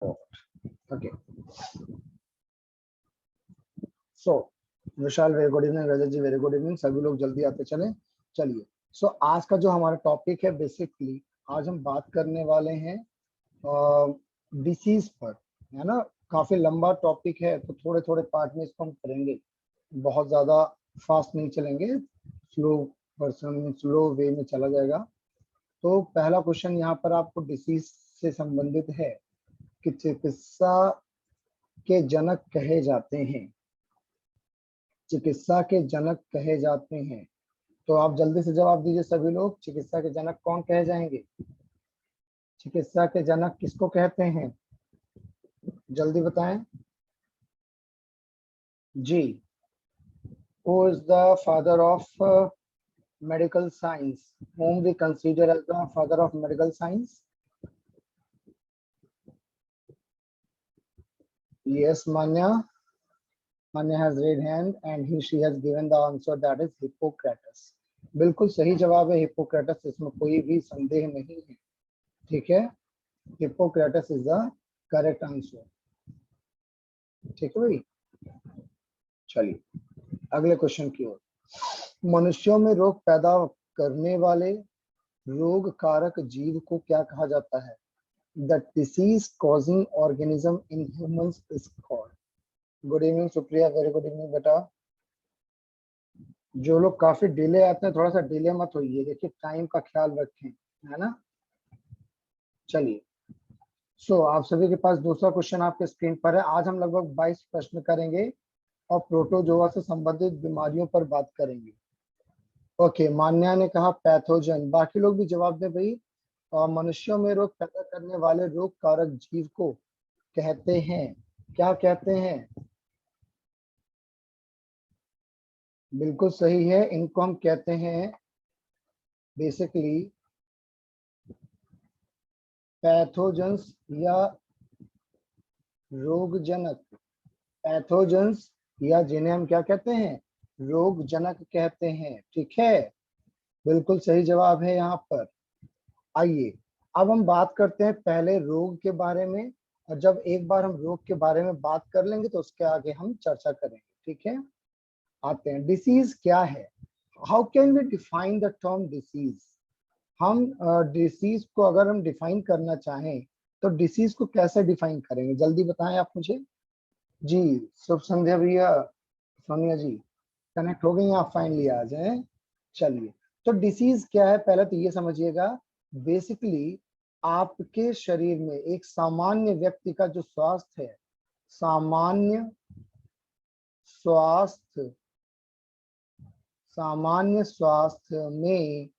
Forward. Okay, सो विशाल very good evening, रजत जी very good evening, सभी लोग जल्दी आते चले। चलिए, सो आज का जो हमारा टॉपिक है, बेसिकली आज हम बात करने वाले हैं डिसीज पर, है ना। काफी लंबा टॉपिक है, तो थोड़े थोड़े पार्ट में इसको हम करेंगे, बहुत ज्यादा फास्ट नहीं चलेंगे, स्लो वे में चला जाएगा। तो पहला क्वेश्चन यहाँ पर आपको डिसीज से संबंधित है कि चिकित्सा के जनक कहे जाते हैं, चिकित्सा के जनक कहे जाते हैं। तो आप जल्दी से जवाब दीजिए सभी लोग, चिकित्सा के जनक कौन कहे जाएंगे? चिकित्सा के जनक किसको कहते हैं, जल्दी बताएं जी। Who is the father of medical science? Whom we consider as the father of medical science? Yes, Manya. Manya has raised hand and she has given the answer, that is Hippocrates. बिल्कुल सही जवाब है Hippocrates, इसमें कोई भी संदेह नहीं है, ठीक है। Hippocrates is the correct answer, ठीक है भाई। चलिए अगले क्वेश्चन की ओर। मनुष्यों में रोग पैदा करने वाले रोग कारक जीव को क्या कहा जाता है? The disease causing organism in humans is called. Good evening Supriya, very good evening बेटा। जो लोग काफी डिले आते हैं, थोड़ा सा डिले मत होइए, देखिए टाइम का ख्याल रखें, है ना। चलिए, सो आप सभी के पास दूसरा क्वेश्चन आपके स्क्रीन पर है। आज हम लगभग 22 प्रश्न करेंगे और प्रोटोजोआ से संबंधित बीमारियों पर बात करेंगे। ओके, मान्या ने कहा पैथोजन, बाकी लोग भी जवाब दें भाई। मनुष्यों में रोग पैदा करने वाले रोग कारक जीव को कहते हैं, क्या कहते हैं? बिल्कुल सही है, इनको हम कहते हैं बेसिकली पैथोजेंस या रोगजनक। पैथोजेंस या जिन्हें हम क्या कहते हैं, रोगजनक कहते हैं, ठीक है। बिल्कुल सही जवाब है यहाँ पर। आइए अब हम बात करते हैं पहले रोग के बारे में, और जब एक बार हम रोग के बारे में बात कर लेंगे तो उसके आगे हम चर्चा करेंगे, ठीक है। आते हैं, डिसीज क्या है? How can we define the term disease? हम डिसीज को अगर हम डिफाइन करना चाहें तो डिसीज को कैसे डिफाइन करेंगे, जल्दी बताएं आप मुझे जी। शुभ संध्या भैया, सोनिया जी कनेक्ट हो गई, आप फाइनली आ जाए। चलिए, तो डिसीज क्या है पहले तो ये समझिएगा। बेसिकली आपके शरीर में एक सामान्य व्यक्ति का जो स्वास्थ्य है, सामान्य स्वास्थ्य, सामान्य स्वास्थ्य में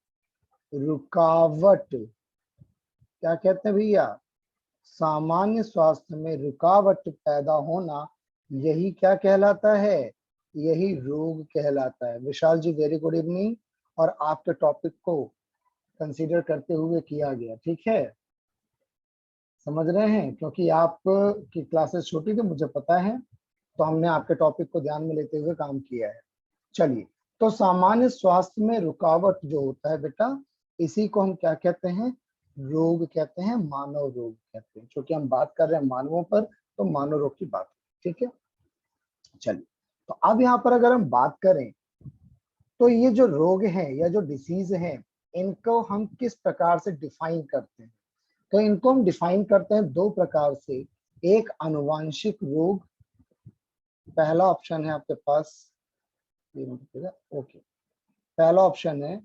रुकावट, क्या कहते हैं भैया, सामान्य स्वास्थ्य में रुकावट पैदा होना, यही क्या कहलाता है, यही रोग कहलाता है। विशाल जी वेरी गुड इवनिंग, और आपके टॉपिक को कंसीडर करते हुए किया गया, ठीक है, समझ रहे हैं, क्योंकि आप की क्लासेस छोटी थी मुझे पता है, तो हमने आपके टॉपिक को ध्यान में लेते हुए काम किया है। चलिए, तो सामान्य स्वास्थ्य में रुकावट जो होता है बेटा, इसी को हम क्या कहते हैं, रोग कहते हैं, मानव रोग कहते हैं। क्योंकि हम बात कर रहे हैं मानवों पर, तो मानव रोग की बात, ठीक है। चलिए, तो अब यहाँ पर अगर हम बात करें तो ये जो रोग हैं या जो डिसीज हैं, इनको हम किस प्रकार से डिफाइन करते हैं? तो इनको हम डिफाइन करते हैं दो प्रकार से। एक आनुवांशिक रोग, पहला ऑप्शन है आपके पास, ओके, पहला ऑप्शन है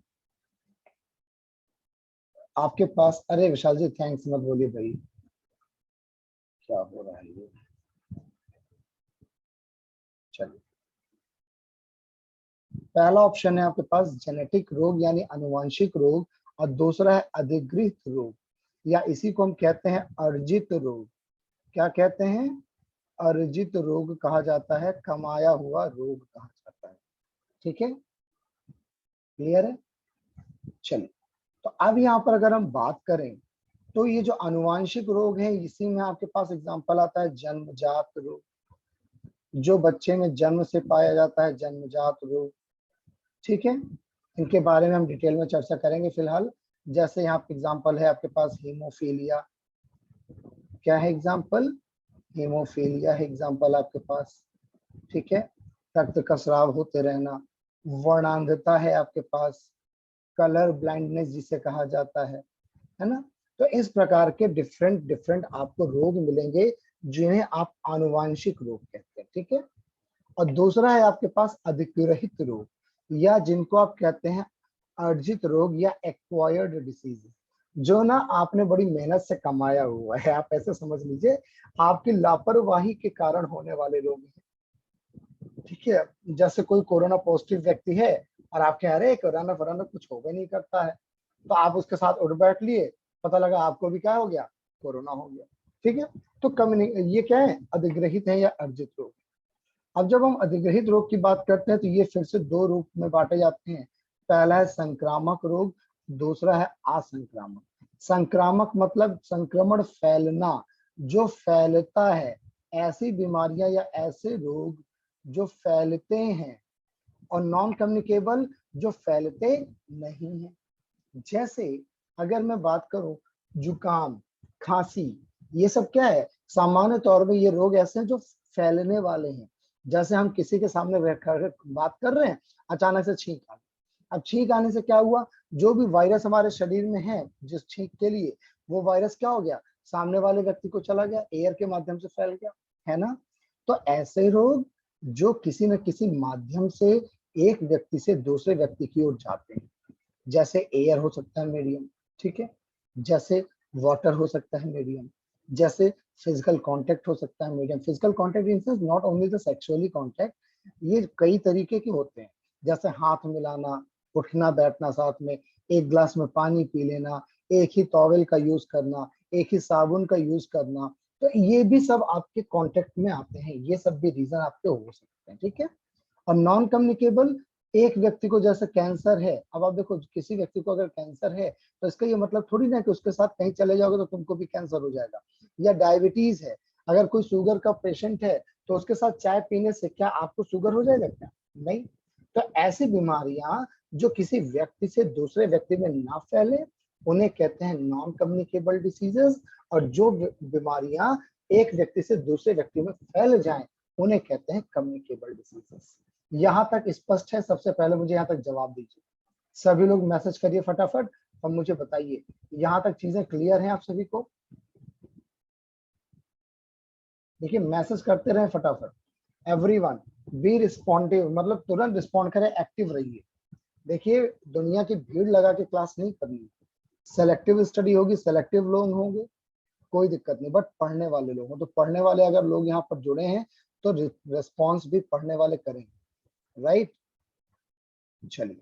आपके पास, अरे विशाल जी थैंक्स मत बोलिए भाई, क्या हो रहा है ये। चलिए, पहला ऑप्शन है आपके पास जेनेटिक रोग यानी आनुवांशिक रोग, और दूसरा है अधिग्रहित रोग, या इसी को हम कहते हैं अर्जित रोग। क्या कहते हैं? अर्जित रोग कहा जाता है, कमाया हुआ रोग कहा जाता है, ठीक है, क्लियर है। चलिए, तो अब यहाँ पर अगर हम बात करें तो ये जो आनुवांशिक रोग है, इसी में आपके पास एग्जांपल आता है जन्मजात रोग, जो बच्चे में जन्म से पाया जाता है, जन्मजात रोग, ठीक है। इनके बारे में हम डिटेल में चर्चा करेंगे फिलहाल। जैसे यहाँ पे एग्जांपल है आपके पास हीमोफीलिया, क्या है एग्जाम्पल? हेमोफीलिया है एग्जाम्पल आपके पास, ठीक है। रक्त का स्राव होते रहना, वर्णांधता है आपके पास, कलर ब्लाइंडनेस जिसे कहा जाता है ना। तो इस प्रकार के डिफरेंट डिफरेंट आपको रोग मिलेंगे जिन्हें आप आनुवांशिक रोग कहते हैं, ठीक है। और दूसरा है आपके पास अधिग्रहित रोग, या जिनको आप कहते हैं अर्जित रोग या एक्वायर्ड डिसीज, जो ना आपने बड़ी मेहनत से कमाया हुआ है, आप ऐसे समझ लीजिए आपकी लापरवाही के कारण होने वाले रोग हैं, ठीक है। जैसे कोई कोरोना पॉजिटिव व्यक्ति है और आपके अरे कोरोना फरोना कुछ होगा नहीं करता है, तो आप उसके साथ उठ बैठ लिए, पता लगा आपको भी क्या हो गया, कोरोना हो गया, ठीक है। तो ये क्या है, अधिग्रहित है या अर्जित रोग। अब जब हम अधिग्रहित रोग की बात करते हैं तो ये फिर से दो रूप में बांटे जाते हैं। पहला है संक्रामक रोग, दूसरा है असंक्रामक। संक्रामक मतलब संक्रमण फैलना, जो फैलता है, ऐसी बीमारियां या ऐसे रोग जो फैलते हैं। और नॉन कम्युनिकेबल, जो फैलते नहीं है। जैसे अगर मैं बात करूं जुकाम, खांसी, ये सब क्या है, सामान्य तौर पे ये रोग ऐसे हैं जो फैलने वाले हैं। जैसे हम किसी के सामने बैठकर बात कर रहे हैं, अचानक से छींक आ गई। अब छींक आने से क्या हुआ, जो भी वायरस हमारे शरीर में है जिस छींक के लिए, वो वायरस क्या हो गया, सामने वाले व्यक्ति को चला गया, एयर के माध्यम से फैल गया, है ना। तो ऐसे रोग जो किसी न किसी माध्यम से एक व्यक्ति से दूसरे व्यक्ति की ओर जाते हैं, जैसे एयर हो सकता है मीडियम, ठीक है, जैसे वाटर हो सकता है मीडियम, जैसे फिजिकल कांटेक्ट हो सकता है medium. Physical contact in sense not only the sexually contact, ये कई तरीके के होते हैं, जैसे हाथ मिलाना, उठना बैठना साथ में, एक ग्लास में पानी पी लेना, एक ही टॉवेल का यूज करना, एक ही साबुन का यूज करना, तो ये भी सब आपके कांटेक्ट में आते हैं, ये सब भी रीजन आपके हो सकते हैं, ठीक है। और नॉन कम्युनिकेबल, एक व्यक्ति को जैसे कैंसर है, अब आप देखो किसी व्यक्ति को अगर कैंसर है तो इसका ये मतलब थोड़ी ना कि उसके साथ कहीं चले जाओगे तो तुमको भी कैंसर हो जाएगा। या डायबिटीज है, अगर कोई शुगर का पेशेंट है तो उसके साथ चाय पीने से क्या आपको शुगर हो जाएगा क्या? नहीं। तो ऐसी बीमारियां जो किसी व्यक्ति से दूसरे व्यक्ति में ना फैले, उन्हें कहते हैं नॉन कम्युनिकेबल डिसीजेस। और जो बीमारियां एक व्यक्ति से दूसरे व्यक्ति में फैल जाएं, उन्हें कहते हैं कम्युनिकेबल डिसीजेस। यहाँ तक स्पष्ट है? सबसे पहले मुझे यहाँ तक जवाब दीजिए, सभी लोग मैसेज करिए फटाफट और मुझे बताइए, यहाँ तक चीजें क्लियर हैं आप सभी को? देखिए मैसेज करते रहे फटाफट, एवरीवन बी रिस्पॉन्डिव, मतलब तुरंत रिस्पॉन्ड करें, एक्टिव रहिए। देखिए दुनिया की भीड़ लगा के क्लास नहीं करनी, सेलेक्टिव स्टडी होगी, सेलेक्टिव लोग होंगे, कोई दिक्कत नहीं, बट पढ़ने वाले लोग हो, तो पढ़ने वाले अगर लोग यहाँ पर जुड़े हैं तो रिस्पॉन्स भी पढ़ने वाले करेंगे, राइट। चलिए,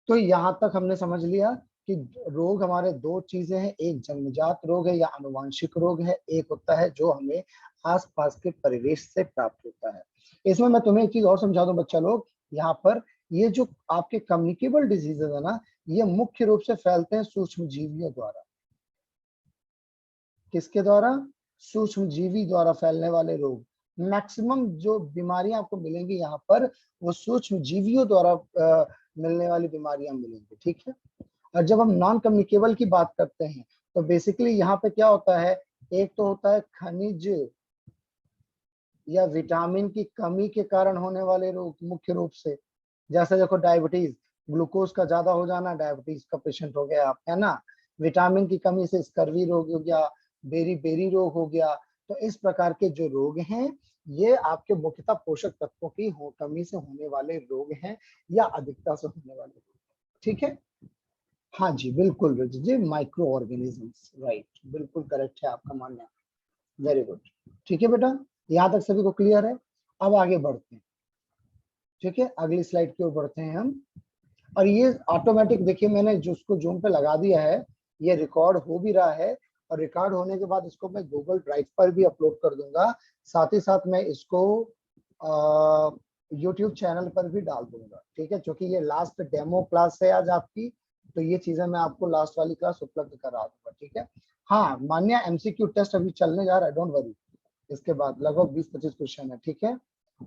तो यहाँ तक हमने समझ लिया कि रोग हमारे दो चीजें हैं, एक जन्मजात रोग है या अनुवांशिक रोग है, एक होता है जो हमें आसपास के परिवेश से प्राप्त होता है। इसमें मैं तुम्हें एक चीज और समझा दूं बच्चा लोग, यहाँ पर ये जो आपके कम्युनिकेबल डिजीजेज है ना, ये मुख्य रूप से फैलते हैं सूक्ष्म जीवियों द्वारा। किसके द्वारा? सूक्ष्म जीवी द्वारा फैलने वाले रोग। मैक्सिमम जो बीमारियां आपको मिलेंगी यहाँ पर, वो सूक्ष्म जीवियों द्वारा मिलने वाली बीमारियां मिलेंगी, ठीक है। और जब हम नॉन कम्युनिकेबल की बात करते हैं तो बेसिकली यहाँ पे क्या होता है, एक तो होता है खनिज या विटामिन की कमी के कारण होने वाले रोग मुख्य रूप से। जैसे देखो डायबिटीज, ग्लूकोज का ज्यादा हो जाना, डायबिटीज का पेशेंट हो गया आप, है ना। विटामिन की कमी से स्कर्वी रोग हो गया, बेरी बेरी रोग हो गया। तो इस प्रकार के जो रोग हैं, ये आपके मुख्यतः पोषक तत्वों की कमी से होने वाले रोग हैं या अधिकता से होने वाले रोग, ठीक है। हाँ जी बिल्कुल रजत जी, माइक्रो ऑर्गेनिजम्स, राइट, बिल्कुल करेक्ट है आपका मानना, वेरी गुड। ठीक है बेटा, यहाँ तक सभी को क्लियर है? अब आगे बढ़ते हैं, ठीक है, अगली स्लाइड की ओर बढ़ते हैं हम। और ये ऑटोमेटिक देखिए मैंने जो उसको जूम पे लगा दिया है, ये रिकॉर्ड हो भी रहा है, और रिकॉर्ड होने के बाद इसको मैं गूगल ड्राइव पर भी अपलोड कर दूंगा, साथ ही साथ मैं इसको यूट्यूब चैनल पर भी डाल दूंगा, ठीक है। क्योंकि ये लास्ट डेमो क्लास है आज आपकी, तो ये चीजें मैं आपको लास्ट वाली क्लास उपलब्ध करा दूंगा, ठीक है। हाँ मान्या, एमसीक्यू टेस्ट अभी चलने जा रहा है, डोंट वरी, इसके बाद लगभग 20-25 क्वेश्चन है, ठीक है।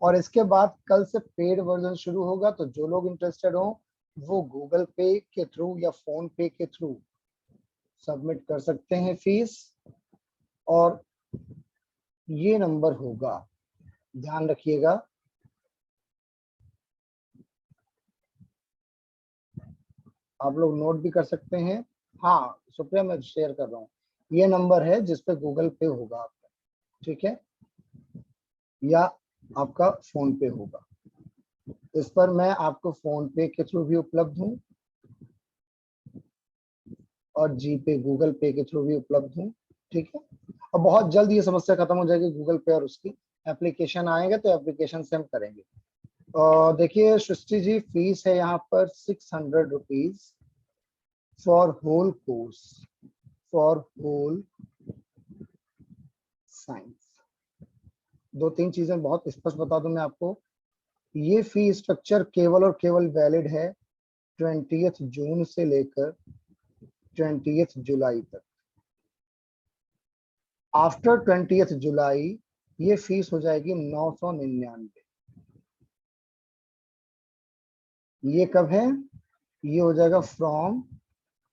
और इसके बाद कल से पेड वर्जन शुरू होगा, तो जो लोग इंटरेस्टेड हो वो गूगल पे के थ्रू या फोन पे के थ्रू सबमिट कर सकते हैं फीस, और ये नंबर होगा, ध्यान रखिएगा, आप लोग नोट भी कर सकते हैं। हाँ सुप्रिया, मैं शेयर कर रहा हूँ, ये नंबर है जिसपे गूगल पे होगा आपका, ठीक है, या आपका फोन पे होगा। इस पर मैं आपको फोन पे के थ्रू भी उपलब्ध हूँ और जीपे गूगल पे के थ्रू भी उपलब्ध हूँ, ठीक है। और बहुत जल्द ये समस्या खत्म हो जाएगी, गूगल पे और उसकी एप्लीकेशन आएगा तो एप्लीकेशन से हम करेंगे। और देखिए सृष्टि जी, फीस है यहाँ पर 600 rupees for whole course, for whole science. दो तीन चीजें बहुत स्पष्ट बता दूं मैं आपको, ये फी स्ट्रक्चर केवल और केवल वैलिड है 20 जून से लेकर 20 जुलाई तक। आफ्टर 20 जुलाई ये फीस हो जाएगी 999। ये कब है? ये हो जाएगा फ्रॉम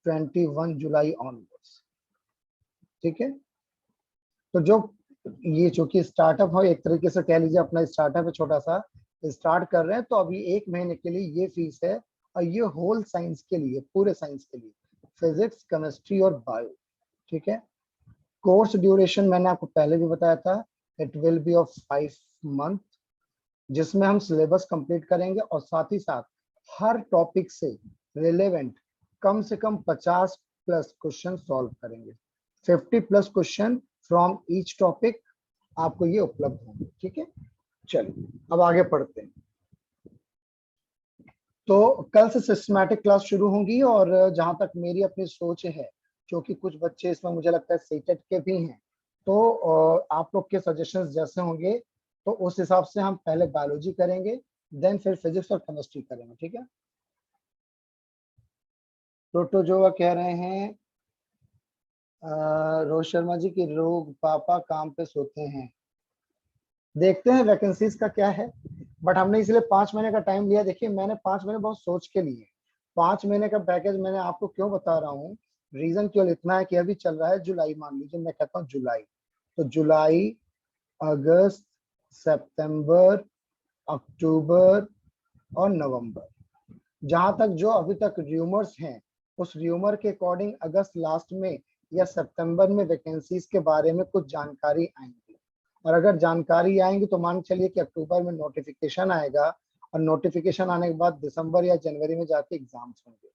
21 जुलाई ऑनवर्ड्स, ठीक है। तो जो ये चूंकि स्टार्टअप हो, एक तरीके से कह लीजिए अपना स्टार्टअप है, छोटा सा स्टार्ट कर रहे हैं, तो अभी 1 महीने के लिए ये फीस है। और ये होल साइंस के लिए, पूरे साइंस के लिए, फिजिक्स, केमिस्ट्री और बायो, ठीक है। कोर्स ड्यूरेशन मैंने आपको पहले भी बताया था, it will be of 5 month, जिसमें हम सिलेबस कंप्लीट करेंगे और साथ ही साथ हर टॉपिक से रिलेवेंट कम से कम 50 प्लस क्वेश्चन सॉल्व करेंगे। 50 plus question from each topic आपको ये उपलब्ध होंगे, ठीक है। चलिए अब आगे पढ़ते हैं। तो कल से सिस्टमैटिक क्लास शुरू होंगी, और जहां तक मेरी अपनी सोच है, क्योंकि कुछ बच्चे इसमें मुझे लगता है सीटेट के भी हैं, तो आप लोग के सजेशंस जैसे होंगे तो उस हिसाब से हम पहले बायोलॉजी करेंगे, देन फिर फिजिक्स और केमिस्ट्री करेंगे, ठीक है। टोटो जो कह रहे हैं रोहित शर्मा जी की रोग पापा काम पे सोते हैं। देखते हैं वैकेंसीज का क्या है, बट हमने इसलिए 5 महीने का टाइम लिया। देखिए मैंने 5 महीने बहुत सोच के लिए, 5 महीने का पैकेज मैंने आपको क्यों बता रहा हूँ, रीजन केवल इतना है कि अभी चल रहा है जुलाई, मान लीजिए मैं कहता हूँ जुलाई, तो जुलाई, अगस्त, सितंबर, अक्टूबर और नवंबर, जहां तक जो अभी तक र्यूमर्स हैं, उस र्यूमर के अकॉर्डिंग अगस्त लास्ट में या सितंबर में वैकेंसीज के बारे में कुछ जानकारी आएंगी। और अगर जानकारी आएंगी तो मान चलिए कि अक्टूबर में नोटिफिकेशन आएगा, और नोटिफिकेशन आने के बाद दिसंबर या जनवरी में जाके एग्जाम्स होंगे,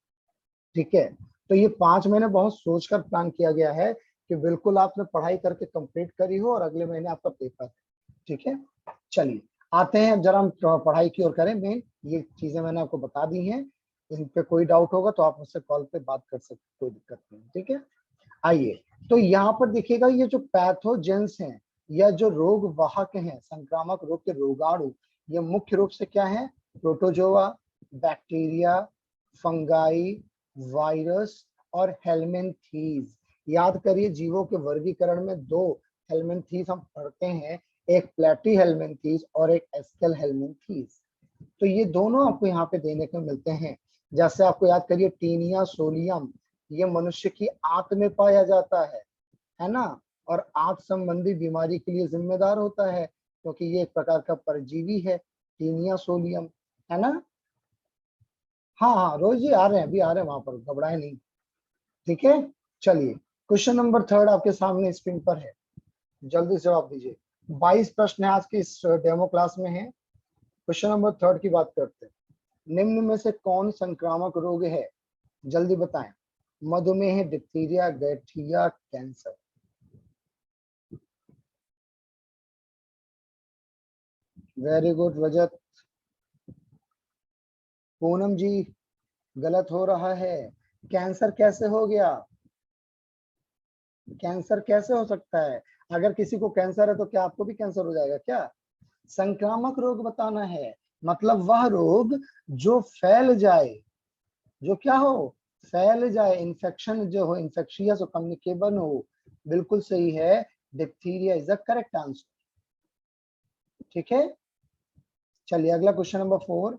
ठीक है। तो ये 5 महीने बहुत सोचकर प्लान किया गया है कि बिल्कुल आपने पढ़ाई करके कंप्लीट करी हो और अगले महीने आपका पेपर है, ठीक है। चलिए आते हैं, जरा हम पढ़ाई की ओर करें। मेन ये चीजें मैंने आपको बता दी हैं, इन पे कोई डाउट होगा तो आप मुझसे कॉल पे बात कर सकते, कोई दिक्कत नहीं, ठीक है। आइए, तो यहाँ पर देखिएगा ये जो पैथोजेंस हैं या जो रोग वाहक हैं, संक्रामक रोग के रोगाणु, ये मुख्य रूप से क्या है? प्रोटोजोआ, बैक्टीरिया, फंगाई, वायरस और हेलमिंथीज। याद करिए जीवों के वर्गीकरण में दो हेलमिंथीज हम पढ़ते हैं, एक प्लेटी हेलमिंथीज और एक एस्केल हेलमिंथीज। तो ये दोनों आपको यहाँ पे देने को मिलते हैं। जैसे आपको याद करिए टीनिया सोलियम, ये मनुष्य की आंत में पाया जाता है ना, और आंत संबंधी बीमारी के लिए जिम्मेदार होता है, क्योंकि ये एक प्रकार का परजीवी है, टीनिया सोलियम, है ना। हाँ हाँ रोज जी आ रहे हैं, अभी आ रहे हैं वहां पर, घबराए नहीं, ठीक है। चलिए क्वेश्चन नंबर 3 आपके सामने स्क्रीन पर है, जल्दी से जवाब दीजिए। 22 प्रश्न है आज की इस डेमो क्लास में है। क्वेश्चन नंबर 3 की बात करते हैं। निम्न में से कौन संक्रामक रोग है? जल्दी बताएं। मधुमेह, डिप्थीरिया, गैठिया, कैंसर। वेरी गुड रजत। पूनम जी गलत हो रहा है, कैंसर कैसे हो गया? कैंसर कैसे हो सकता है? अगर किसी को कैंसर है तो क्या आपको भी कैंसर हो जाएगा क्या? संक्रामक रोग बताना है, मतलब वह रोग जो फैल जाए, जो क्या हो, फैल जाए, इन्फेक्शन जो हो, इन्फेक्शियस और कम्युनिकेबल हो। बिल्कुल सही है, diphtheria is the correct answer, ठीक है। चलिए अगला क्वेश्चन नंबर 4।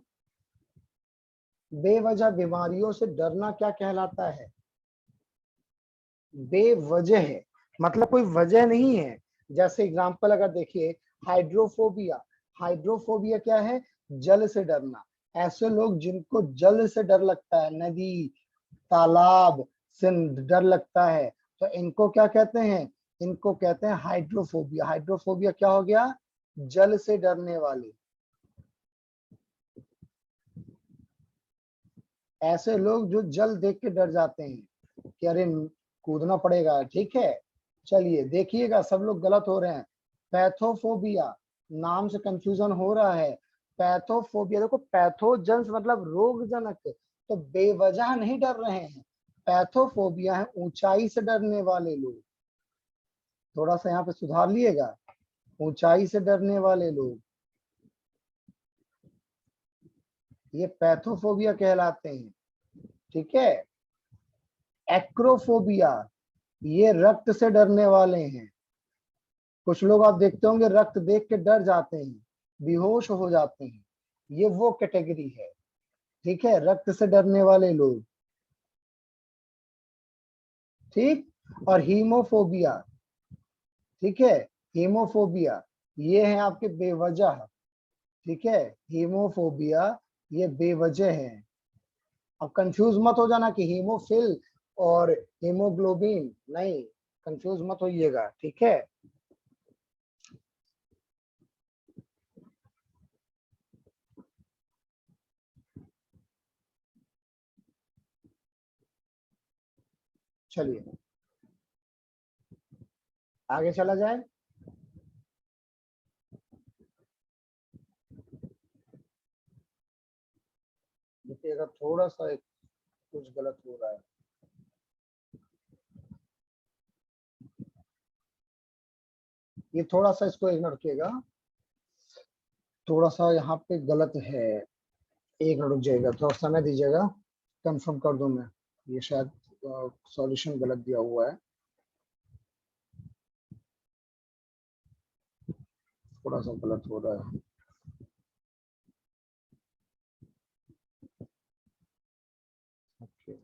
बेवजह बीमारियों से डरना क्या कहलाता है? बेवजह मतलब कोई वजह नहीं है। जैसे एग्जांपल अगर देखिए, हाइड्रोफोबिया। हाइड्रोफोबिया क्या है? जल से डरना। ऐसे लोग जिनको जल से डर लगता है, नदी तालाब से डर लगता है, तो इनको क्या कहते हैं? इनको कहते हैं हाइड्रोफोबिया। हाइड्रोफोबिया क्या हो गया? जल से डरने वाले। ऐसे लोग जो जल देख के डर जाते हैं कि अरे कूदना पड़ेगा, ठीक है। चलिए देखिएगा, सब लोग गलत हो रहे हैं। पैथोफोबिया, नाम से कंफ्यूजन हो रहा है। पैथोफोबिया, देखो पैथोजन्स मतलब रोगजनक, तो बेवजह नहीं डर रहे हैं। पैथोफोबिया है ऊंचाई से डरने वाले लोग। थोड़ा सा यहाँ पे सुधार लिएगा, ऊंचाई से डरने वाले लोग, ये पैथोफोबिया कहलाते हैं, ठीक है। एक्रोफोबिया, ये रक्त से डरने वाले हैं। कुछ लोग आप देखते होंगे रक्त देख के डर जाते हैं, बेहोश हो जाते हैं, ये वो कैटेगरी है, ठीक है, रक्त से डरने वाले लोग, ठीक। और हीमोफोबिया, ठीक है, हीमोफोबिया ये है आपके बेवजह, ठीक है। हीमोफोबिया ये बेवजह है। अब कंफ्यूज मत हो जाना कि हीमोफिल और हीमोग्लोबिन, नहीं, कंफ्यूज मत होइएगा, ठीक है। चलिए आगे चला जाए। देखिएगा थोड़ा सा कुछ गलत हो रहा है। ये थोड़ा सा इसको इग्नोर किएगा, थोड़ा सा यहाँ पे गलत है। एक मिनट रुक जाइएगा, थोड़ा समय दीजिएगा, कंफर्म कर दूं मैं। ये शायद सॉल्यूशन गलत दिया हुआ है, थोड़ा सा गलत हो रहा है। ओके।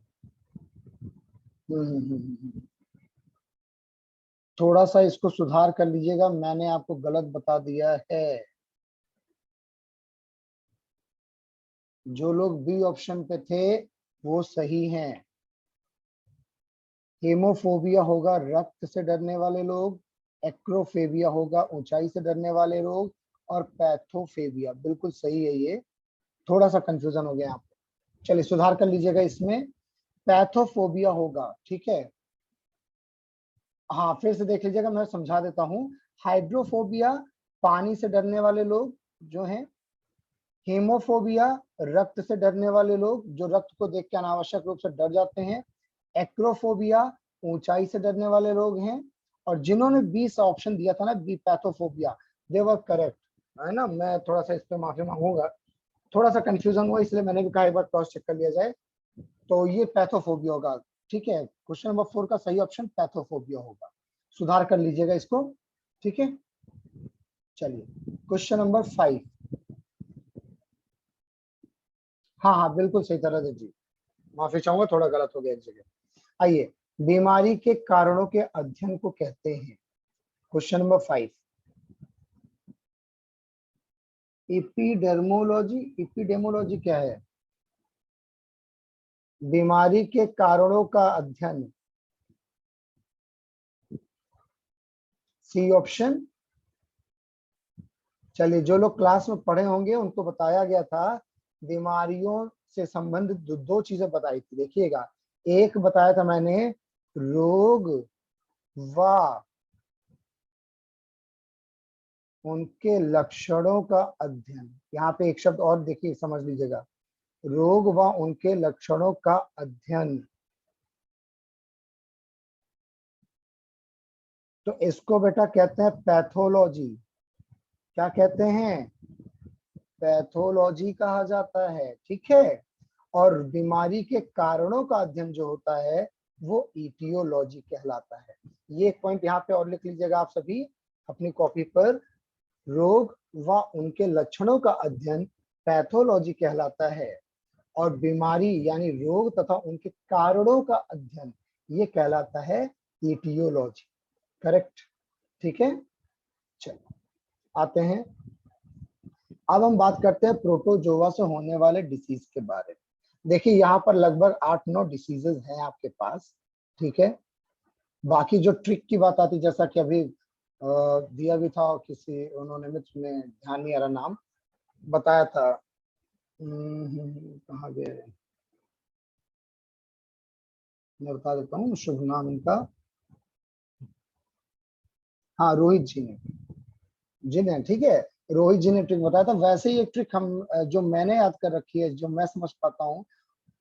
थोड़ा सा इसको सुधार कर लीजिएगा, मैंने आपको गलत बता दिया है। जो लोग बी ऑप्शन पे थे वो सही हैं। हेमोफोबिया होगा रक्त से डरने वाले लोग, एक्रोफेबिया होगा ऊंचाई से डरने वाले लोग, और पैथोफेबिया बिल्कुल सही है ये। थोड़ा सा कंफ्यूजन हो गया यहाँ पे, चलिए सुधार कर लीजिएगा इसमें। पैथोफोबिया होगा, ठीक है। हाँ फिर से देख लीजिएगा, मैं समझा देता हूँ। हाइड्रोफोबिया पानी से डरने वाले लोग जो हैं। हीमोफोबिया रक्त से डरने वाले लोग जो रक्त को देख के अनावश्यक रूप से डर जाते हैं। एक्रोफोबिया ऊंचाई से डरने वाले लोग हैं। और जिन्होंने बी सा ऑप्शन दिया था ना, बी पैथोफोबिया, दे वर करेक्ट, है ना। मैं थोड़ा सा इस पे माफी मांगूंगा, थोड़ा सा कंफ्यूजन हुआ, इसलिए मैंने भी कहा एक बार क्रॉस चेक कर लिया जाए। तो ये पैथोफोबिया होगा, ठीक है। क्वेश्चन नंबर 4 का सही ऑप्शन पैथोफोबिया होगा, सुधार कर लीजिएगा इसको, ठीक है। चलिए क्वेश्चन नंबर 5। हाँ हाँ बिल्कुल सही तरह से जी, माफी चाहूंगा थोड़ा गलत हो गया एक जगह। आइए, बीमारी के कारणों के अध्ययन को कहते हैं। Question number 5, इपिडर्मोलॉजी। इपिडेमोलॉजी क्या है? बीमारी के कारणों का अध्ययन, सी ऑप्शन। चलिए जो लोग क्लास में पढ़े होंगे उनको बताया गया था, बीमारियों से संबंधित दो चीजें बताई थी, देखिएगा। एक बताया था मैंने, रोग व उनके लक्षणों का अध्ययन। यहाँ पे एक शब्द और देखिए, समझ लीजिएगा, रोग व उनके लक्षणों का अध्ययन। तो इसको बेटा कहते हैं पैथोलॉजी। क्या कहते हैं? पैथोलॉजी कहा जाता है, ठीक है। और बीमारी के कारणों का अध्ययन जो होता है वो इटियोलॉजी कहलाता है। ये एक पॉइंट यहाँ पे और लिख लीजिएगा आप सभी अपनी कॉपी पर, रोग व उनके लक्षणों का अध्ययन पैथोलॉजी कहलाता है, और बीमारी यानी रोग तथा उनके कारणों का अध्ययन ये कहलाता है इटियोलॉजी। करेक्ट, ठीक है। चलो आते हैं, अब हम बात करते हैं प्रोटोजोआ से होने वाले डिसीज के बारे में। देखिए यहाँ पर लगभग 8-9 डिसीजेस हैं आपके पास, ठीक है। बाकी जो ट्रिक की बात आती, जैसा कि अभी दिया भी था, किसी उन्होंने में ध्यान नहीं आ रहा नाम बताया था, कहाँ गए, मैं बता देता हूँ शुभ नाम इनका, हाँ रोहित जी ने, ठीक है, रोहित जी ने ट्रिक बताया था। वैसे ही एक ट्रिक हम जो मैंने याद कर रखी है, जो मैं समझ पाता हूँ,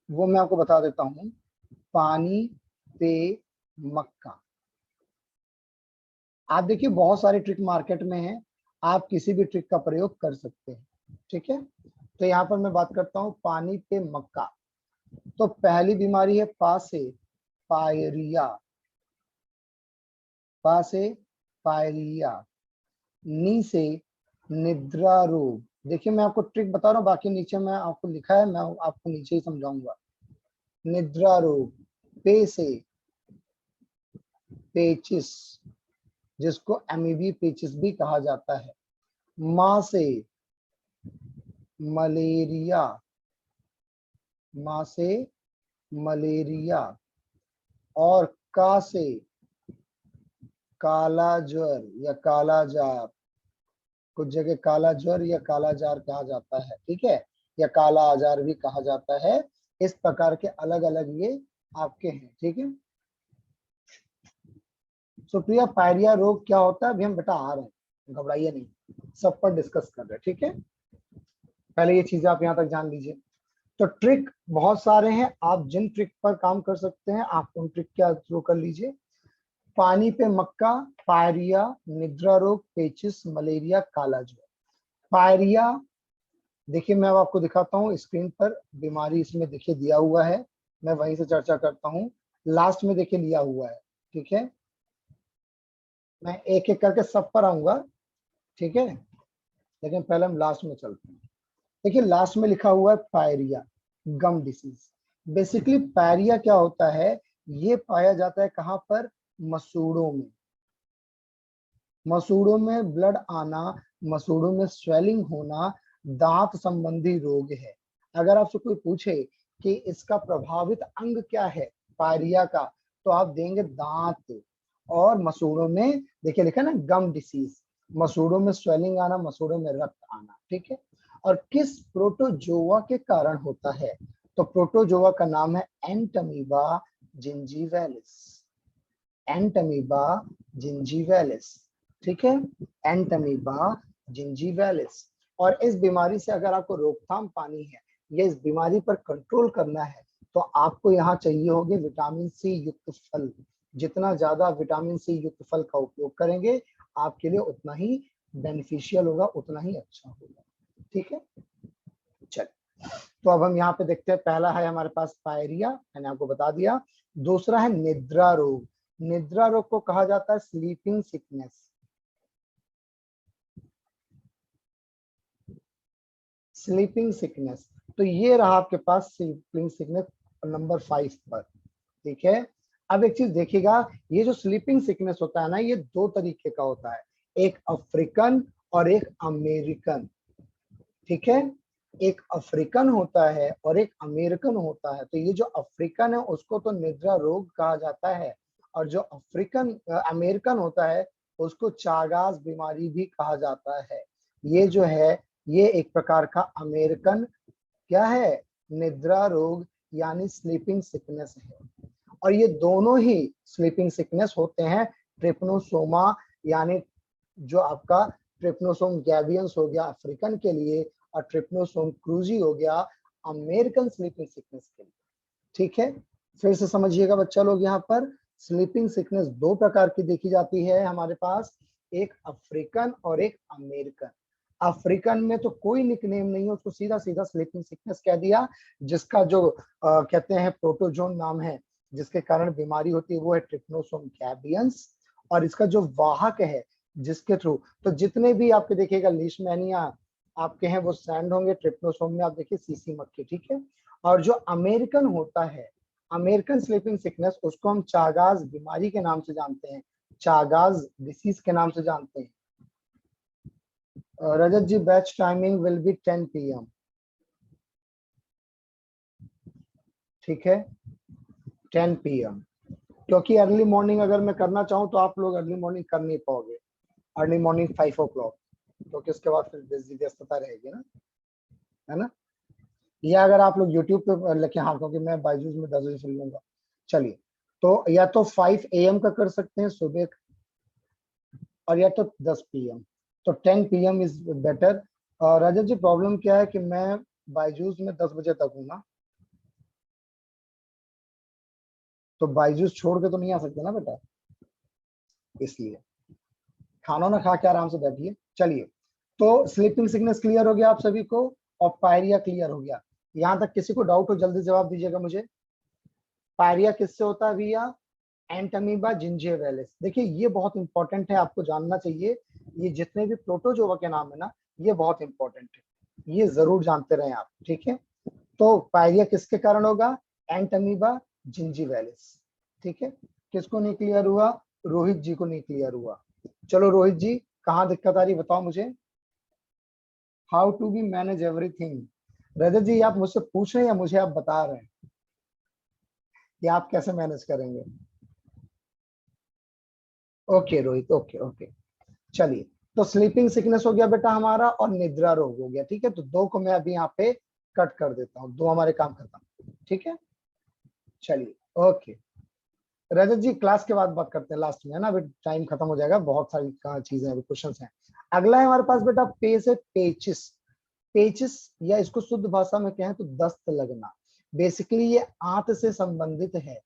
वो मैं आपको बता देता हूँ। पानी पे मक्का। आप देखिए बहुत सारी ट्रिक मार्केट में है, आप किसी भी ट्रिक का प्रयोग कर सकते हैं, ठीक है। तो यहाँ पर मैं बात करता हूँ पानी पे मक्का। तो पहली बीमारी है पा से पायरिया, पा से पायरिया, नी से निद्रा रोग। देखिए मैं आपको ट्रिक बता रहा हूँ, बाकी नीचे मैं आपको लिखा है, मैं आपको नीचे ही समझाऊंगा। निद्रा रोग, पे से पेचिस, जिसको एमीबी पेचिस भी कहा जाता है, माँ से मलेरिया, माँ से मलेरिया, और का से काला ज्वर या काला जार, कुछ जगह काला ज्वर या काला जार कहा जाता है, ठीक है, या काला आजार भी कहा जाता है। इस प्रकार के अलग अलग ये आपके हैं, ठीक है। सुप्रिया पायरिया रोग क्या होता है, अभी हम बेटा आ रहे हैं, घबराइए नहीं, सब पर डिस्कस कर रहे हैं, ठीक है। पहले ये चीजें आप यहाँ तक जान लीजिए। तो ट्रिक बहुत सारे हैं, आप जिन ट्रिक पर काम कर सकते हैं आप उन ट्रिक के थ्रू कर लीजिए। पानी पे मक्का, पायरिया, निद्रा रोग, पेचिस, मलेरिया, काला ज्वर। पायरिया, देखिए मैं अब आपको दिखाता हूँ स्क्रीन पर, बीमारी इसमें देखिए दिया हुआ है, मैं वहीं से चर्चा करता हूँ, लास्ट में देखिए लिया हुआ है, ठीक है। मैं एक एक करके सब पर आऊंगा, ठीक है, लेकिन पहले हम लास्ट में चलते हैं। देखिए लास्ट में लिखा हुआ है पायरिया, गम डिसीज। बेसिकली पायरिया क्या होता है, ये पाया जाता है कहाँ पर, मसूड़ों में। मसूड़ों में ब्लड आना, मसूड़ों में स्वेलिंग होना, दांत संबंधी रोग है। अगर आपसे कोई पूछे कि इसका प्रभावित अंग क्या है पायरिया का, तो आप देंगे दांत, और मसूड़ों में देखिए लिखा ना गम डिसीज, मसूड़ों में स्वेलिंग आना, मसूड़ों में रक्त आना, ठीक है। और किस प्रोटोजोआ के कारण होता है, तो प्रोटोजोआ का नाम है एंटमीबा जिंजीवैलिस, एंटमीबा जिंजीवैलिस, ठीक है, एंटमीबा जिंजीवैलिस। और इस बीमारी से अगर आपको रोकथाम पानी है या इस बीमारी पर कंट्रोल करना है, तो आपको यहाँ चाहिए होगी विटामिन सी युक्त फल। जितना ज्यादा विटामिन सी युक्त फल का उपयोग करेंगे आपके लिए उतना ही बेनिफिशियल होगा, उतना ही अच्छा होगा, ठीक है। चलिए तो अब हम यहाँ पे देखते हैं, पहला है हमारे पास पायरिया, मैंने आपको बता दिया। दूसरा है निद्रा रोग। निद्रा रोग को कहा जाता है स्लीपिंग सिकनेस, स्लीपिंग सिकनेस। तो ये रहा आपके पास स्लीपिंग सिकनेस नंबर 5 पर, ठीक है। अब एक चीज देखिएगा, ये जो स्लीपिंग सिकनेस होता है ना, ये दो तरीके का होता है, एक अफ्रीकन और एक अमेरिकन, ठीक है। एक अफ्रीकन होता है और एक अमेरिकन होता है। तो ये जो अफ्रीकन है उसको तो निद्रा रोग कहा जाता है, और जो अफ्रीकन अमेरिकन होता है उसको चागास बीमारी भी कहा जाता है। ये जो है ये एक प्रकार का अमेरिकन क्या है, निद्रा रोग यानी स्लीपिंग सिकनेस है। और ये दोनों ही स्लीपिंग सिकनेस होते हैं ट्रिपनोसोमा, यानी जो आपका ट्रिपनोसोम गैबियंस हो गया अफ्रीकन के लिए, और ट्रिपनोसोम क्रूजी हो गया अमेरिकन स्लीपिंग सिकनेस के लिए, ठीक है। फिर से समझिएगा बच्चा लोग, यहाँ पर स्लीपिंग सिकनेस दो प्रकार की देखी जाती है हमारे पास, एक अफ्रीकन और एक अमेरिकन। अफ्रीकन में तो कोई निकनेम नहीं है, उसको सीधा सीधा स्लीपिंग सिकनेस कह दिया, जिसका जो कहते हैं प्रोटोजोन नाम है जिसके कारण बीमारी होती है वो है ट्रिपनोसोम गैबियंस, और इसका जो वाहक है जिसके थ्रू, तो जितने भी आपके देखिएगा लीशमैनिया आपके हैं वो सैंड होंगे, ट्रिपनोसोम में आप देखिए सीसी मक्खी, ठीक है। और जो अमेरिकन होता है, अमेरिकन स्लीपिंग सिकनेस, उसको हम चागास बीमारी के नाम से जानते हैं, चागास डिसीज के नाम से जानते हैं। Rajat ji, batch timing will be 10 PM। ठीक है, 10 PM, क्योंकि अर्ली मॉर्निंग अगर मैं करना चाहूँ तो आप लोग अर्ली मॉर्निंग कर नहीं पाओगे। अर्ली मॉर्निंग 5 o'clock, क्योंकि उसके बाद फिर व्यस्तता रहेगी ना, है ना। या अगर आप लोग यूट्यूब पे लिखे, हाँ क्योंकि मैं बायजूस में 10 बजे सुन लूंगा। चलिए, तो या तो 5 AM का कर सकते हैं सुबह, और या तो 10 PM। तो 10 PM is better. Rajat ji, problem क्या है कि मैं बायजूस में 10 बजे तक हूँ ना, तो बायजूस छोड़ के तो नहीं आ सकते ना बेटा, इसलिए खाना ना खा के आराम से बैठिए। चलिए, तो स्लीपिंग सिकनेस क्लियर हो गया आप सभी को, और पायरिया क्लियर हो गया। यहां तक किसी को डाउट हो जल्दी जवाब दीजिएगा मुझे। पायरिया किससे होता है भैया? एंटमीबा जिंजिविलिस। देखिए ये बहुत इंपॉर्टेंट है, आपको जानना चाहिए। ये जितने भी प्रोटोजोआ के नाम है ना, ये बहुत इंपॉर्टेंट है, ये जरूर जानते रहे आप। ठीक है, तो पायरिया किसके कारण होगा? एंटमीबा जिंजिविलिस। ठीक है, किसको नहीं क्लियर हुआ? रोहित जी को नहीं क्लियर हुआ। चलो रोहित जी, कहाँ दिक्कत आ रही बताओ मुझे। How to be manage everything. Rajat ji, आप मुझसे पूछ रहे हैं या मुझे आप बता रहे हैं कि आप कैसे मैनेज करेंगे? Okay Rohit, okay okay. चलिए, तो स्लीपिंग सिकनेस हो गया बेटा हमारा, और निद्रा रोग हो गया। ठीक है, तो दो को मैं अभी यहाँ पे कट कर देता हूँ, दो हमारे काम खत्म। ठीक है, चलिए, ओके। रजत जी, क्लास के बाद बात करते हैं लास्ट में, है ना, अभी टाइम खत्म हो जाएगा, बहुत सारी चीजें अभी क्वेश्चन हैं। अगला है हमारे पास बेटा पेस है, पेचिस। पेचिस, या इसको शुद्ध भाषा में कहें तो दस्त लगना। बेसिकली ये आंत से संबंधित है।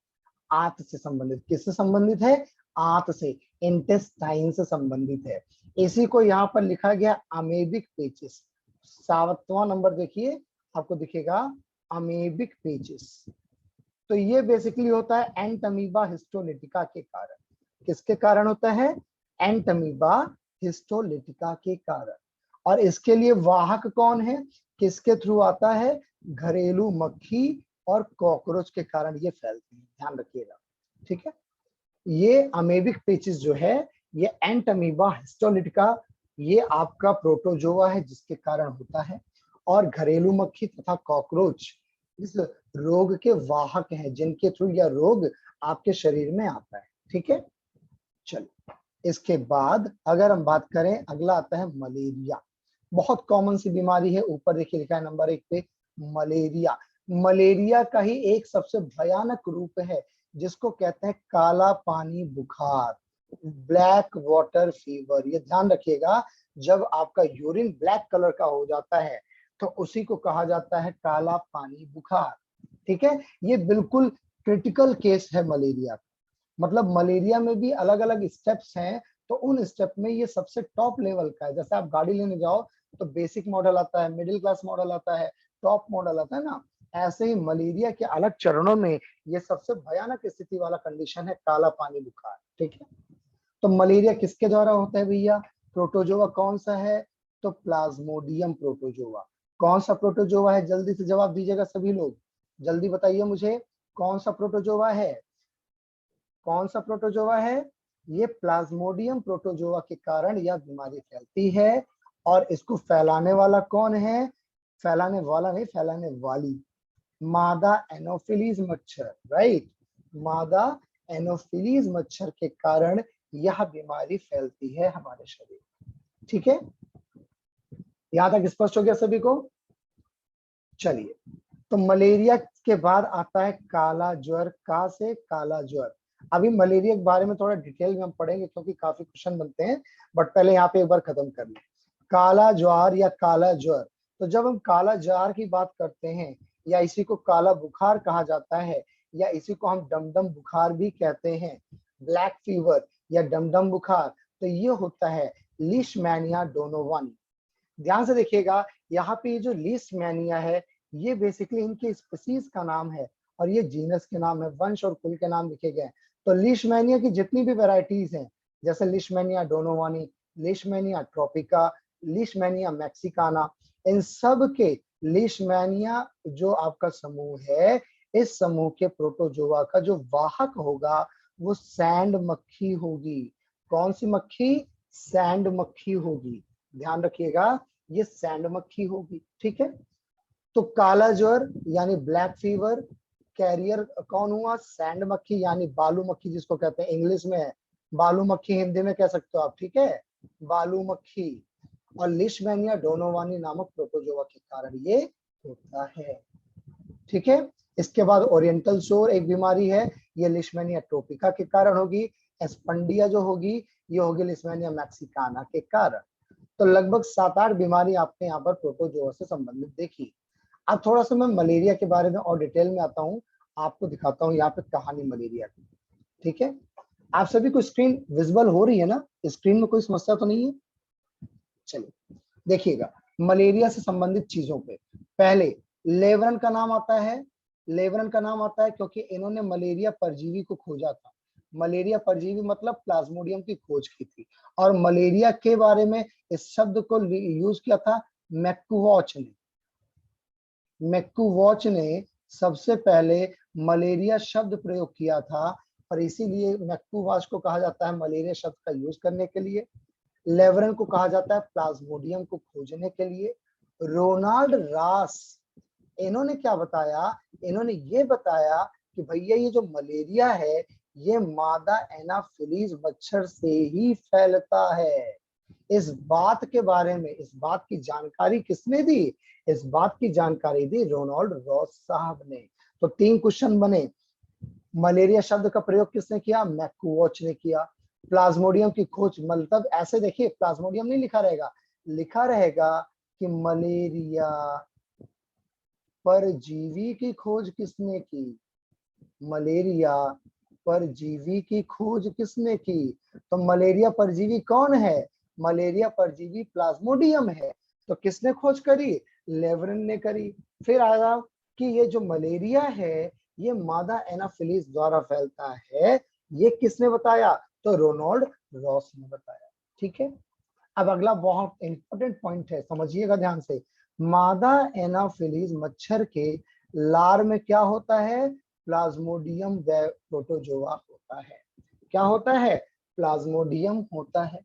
आंत से संबंधित, किससे संबंधित है? आंत से, इंटेस्टाइन से संबंधित है। इसी को यहाँ पर लिखा गया अमेबिक पेचिस। 7वां नंबर देखिए, आपको दिखेगा अमेबिक पेचिस। तो ये बेसिकली होता है एंटमीबा हिस्टोलिटिका के कारण। किसके कारण होता है? एंटमीबा हिस्टोलिटिका के कारण। और इसके लिए वाहक कौन है? किसके थ्रू आता है? घरेलू मक्खी और कॉकरोच के कारण ये फैलती है, ध्यान रखिएगा। ठीक है, ये अमेबिक पेचिस जो है, ये एंटमीबा हिस्टोलिटिका, ये आपका प्रोटोजोआ है जिसके कारण होता है। और घरेलू मक्खी तथा कॉकरोच इस रोग के वाहक हैं, जिनके थ्रू यह रोग आपके शरीर में आता है। ठीक है, चलिए, इसके बाद अगर हम बात करें, अगला आता है मलेरिया। बहुत कॉमन सी बीमारी है, ऊपर देखिए लिखा है नंबर 1 पे मलेरिया। मलेरिया का ही एक सबसे भयानक रूप है, जिसको कहते हैं काला पानी बुखार, ब्लैक वाटर फीवर। ये ध्यान रखिएगा, जब आपका यूरिन ब्लैक कलर का हो जाता है तो उसी को कहा जाता है काला पानी बुखार। ठीक है, ये बिल्कुल क्रिटिकल केस है मलेरिया। मतलब मलेरिया में भी अलग अलग स्टेप्स हैं, तो उन स्टेप में ये सबसे टॉप लेवल का है। जैसे आप गाड़ी लेने जाओ तो बेसिक मॉडल आता है, मिडिल क्लास मॉडल आता है, टॉप मॉडल आता है ना, ऐसे ही मलेरिया के अलग चरणों में ये सबसे भयानक स्थिति वाला कंडीशन है काला पानी बुखार। ठीक है, तो मलेरिया किसके द्वारा होता है भैया? प्रोटोजोआ कौन सा है? तो प्लाज्मोडियम प्रोटोजोआ। कौन सा प्रोटोजोआ है? जल्दी से जवाब दीजिएगा सभी लोग, जल्दी बताइए मुझे, कौन सा प्रोटोजोआ है? कौन सा प्रोटोजोआ है? ये प्लाज्मोडियम प्रोटोजोआ के कारण यह बीमारी फैलती है। और इसको फैलाने वाला कौन है? फैलाने वाला नहीं, फैलाने वाली मादा एनोफिलीज मच्छर, राइट। मादा एनोफिलीज मच्छर के कारण यह बीमारी फैलती है हमारे शरीर में। ठीक है, यहां तक स्पष्ट हो गया सभी को? चलिए, तो मलेरिया के बाद आता है काला ज्वर। का से काला ज्वर। अभी मलेरिया के बारे में थोड़ा डिटेल में हम पढ़ेंगे, क्योंकि काफी क्वेश्चन बनते हैं, बट पहले यहाँ पे एक बार खत्म कर लें। काला ज्वार या काला ज्वर, तो जब हम काला ज्वार की बात करते हैं, या इसी को काला बुखार कहा जाता है, या इसी को हम डमडम बुखार भी कहते हैं, ब्लैक फीवर या डमडम बुखार, तो ये होता है लीशमैनिया डोनोवन। ध्यान से देखिएगा, यहाँ पे जो लीशमैनिया है, ये बेसिकली इनके स्पीसीज का नाम है, और ये जीनस के नाम है, वंश और कुल के नाम लिखे गए हैं। तो लीशमैनिया की जितनी भी वेराइटीज हैं, जैसे Leishmania donovani, Leishmania tropica, Leishmania mexicana, इन सब के लीशमैनिया जो आपका समूह है, इस समूह के प्रोटोजोआ का जो वाहक होगा वो सैंड मक्खी होगी। कौन सी मक्खी? सैंड मक्खी होगी, ध्यान रखिएगा, ये सैंड मक्खी होगी, ठीक है। तो काला ज्वर यानी ब्लैक फीवर कैरियर कौन हुआ? सैंड मक्खी यानी बालू मक्खी, जिसको कहते हैं इंग्लिश में है बालू मक्खी, हिंदी में कह सकते हो आप, ठीक है, बालू मक्खी। और लिशमैनिया डोनोवानी नामक प्रोटोजोआ के कारण ये होता है, ठीक है। इसके बाद ओरिएंटल शोर एक बीमारी है, ये लिशमैनिया ट्रोपिका के कारण होगी। एस्पंडिया जो होगी ये होगी लिशमैनिया मैक्सिकाना के कारण। तो लगभग 7-8 बीमारी आपने यहाँ पर प्रोटोजोआ से संबंधित देखी। अब थोड़ा सा मैं मलेरिया के बारे में और डिटेल में आता हूँ, आपको दिखाता हूँ यहाँ पे कहानी मलेरिया की, ठीक है। आप सभी को स्क्रीन विजिबल हो रही है ना? स्क्रीन में कोई समस्या तो नहीं है? चलिए देखिएगा मलेरिया से संबंधित चीजों पे। पहले लेवरन का नाम आता है, लेवरन का नाम आता है क्योंकि इन्होंने मलेरिया परजीवी को खोजा था। मलेरिया परजीवी मतलब प्लाज्मोडियम की खोज की थी। और मलेरिया के बारे में इस शब्द को यूज किया था मैक्कुवॉच ने। मैक्कुवॉच ने सबसे पहले मलेरिया शब्द प्रयोग किया था, और इसीलिए मैक्कुवॉच को कहा जाता है मलेरिया शब्द का यूज करने के लिए। लेवरन को कहा जाता है प्लाज्मोडियम को खोजने के लिए। रोनाल्ड रास, इन्होंने क्या बताया? इन्होंने ये बताया कि भैया ये जो मलेरिया है ये मादा एनाफिलीज मच्छर से ही फैलता है। इस बात के बारे में, इस बात की जानकारी किसने दी? इस बात की जानकारी दी रोनाल्ड रॉस साहब ने। तो 3 क्वेश्चन बने। मलेरिया शब्द का प्रयोग किसने किया? मैक्कुवॉच ने किया। प्लाज्मोडियम की खोज, मतलब ऐसे देखिए प्लाज्मोडियम नहीं लिखा रहेगा, लिखा रहेगा कि मलेरिया परजीवी की खोज किसने की? मलेरिया परजीवी की खोज किसने की? तो मलेरिया परजीवी कौन है? मलेरिया परजीवी प्लाज्मोडियम है। तो किसने खोज करी? लेवरन ने करी। फिर आया कि ये जो मलेरिया है ये मादा एनाफिलीज द्वारा फैलता है, ये किसने बताया? तो रोनाल्ड रॉस ने बताया, ठीक है। अब अगला बहुत इंपॉर्टेंट पॉइंट है, समझिएगा ध्यान से। मादा एनाफिलीज मच्छर के लार में क्या होता है? प्लाज्मोडियम व प्रोटोजोआ होता है। क्या होता है? प्लाज्मोडियम होता है।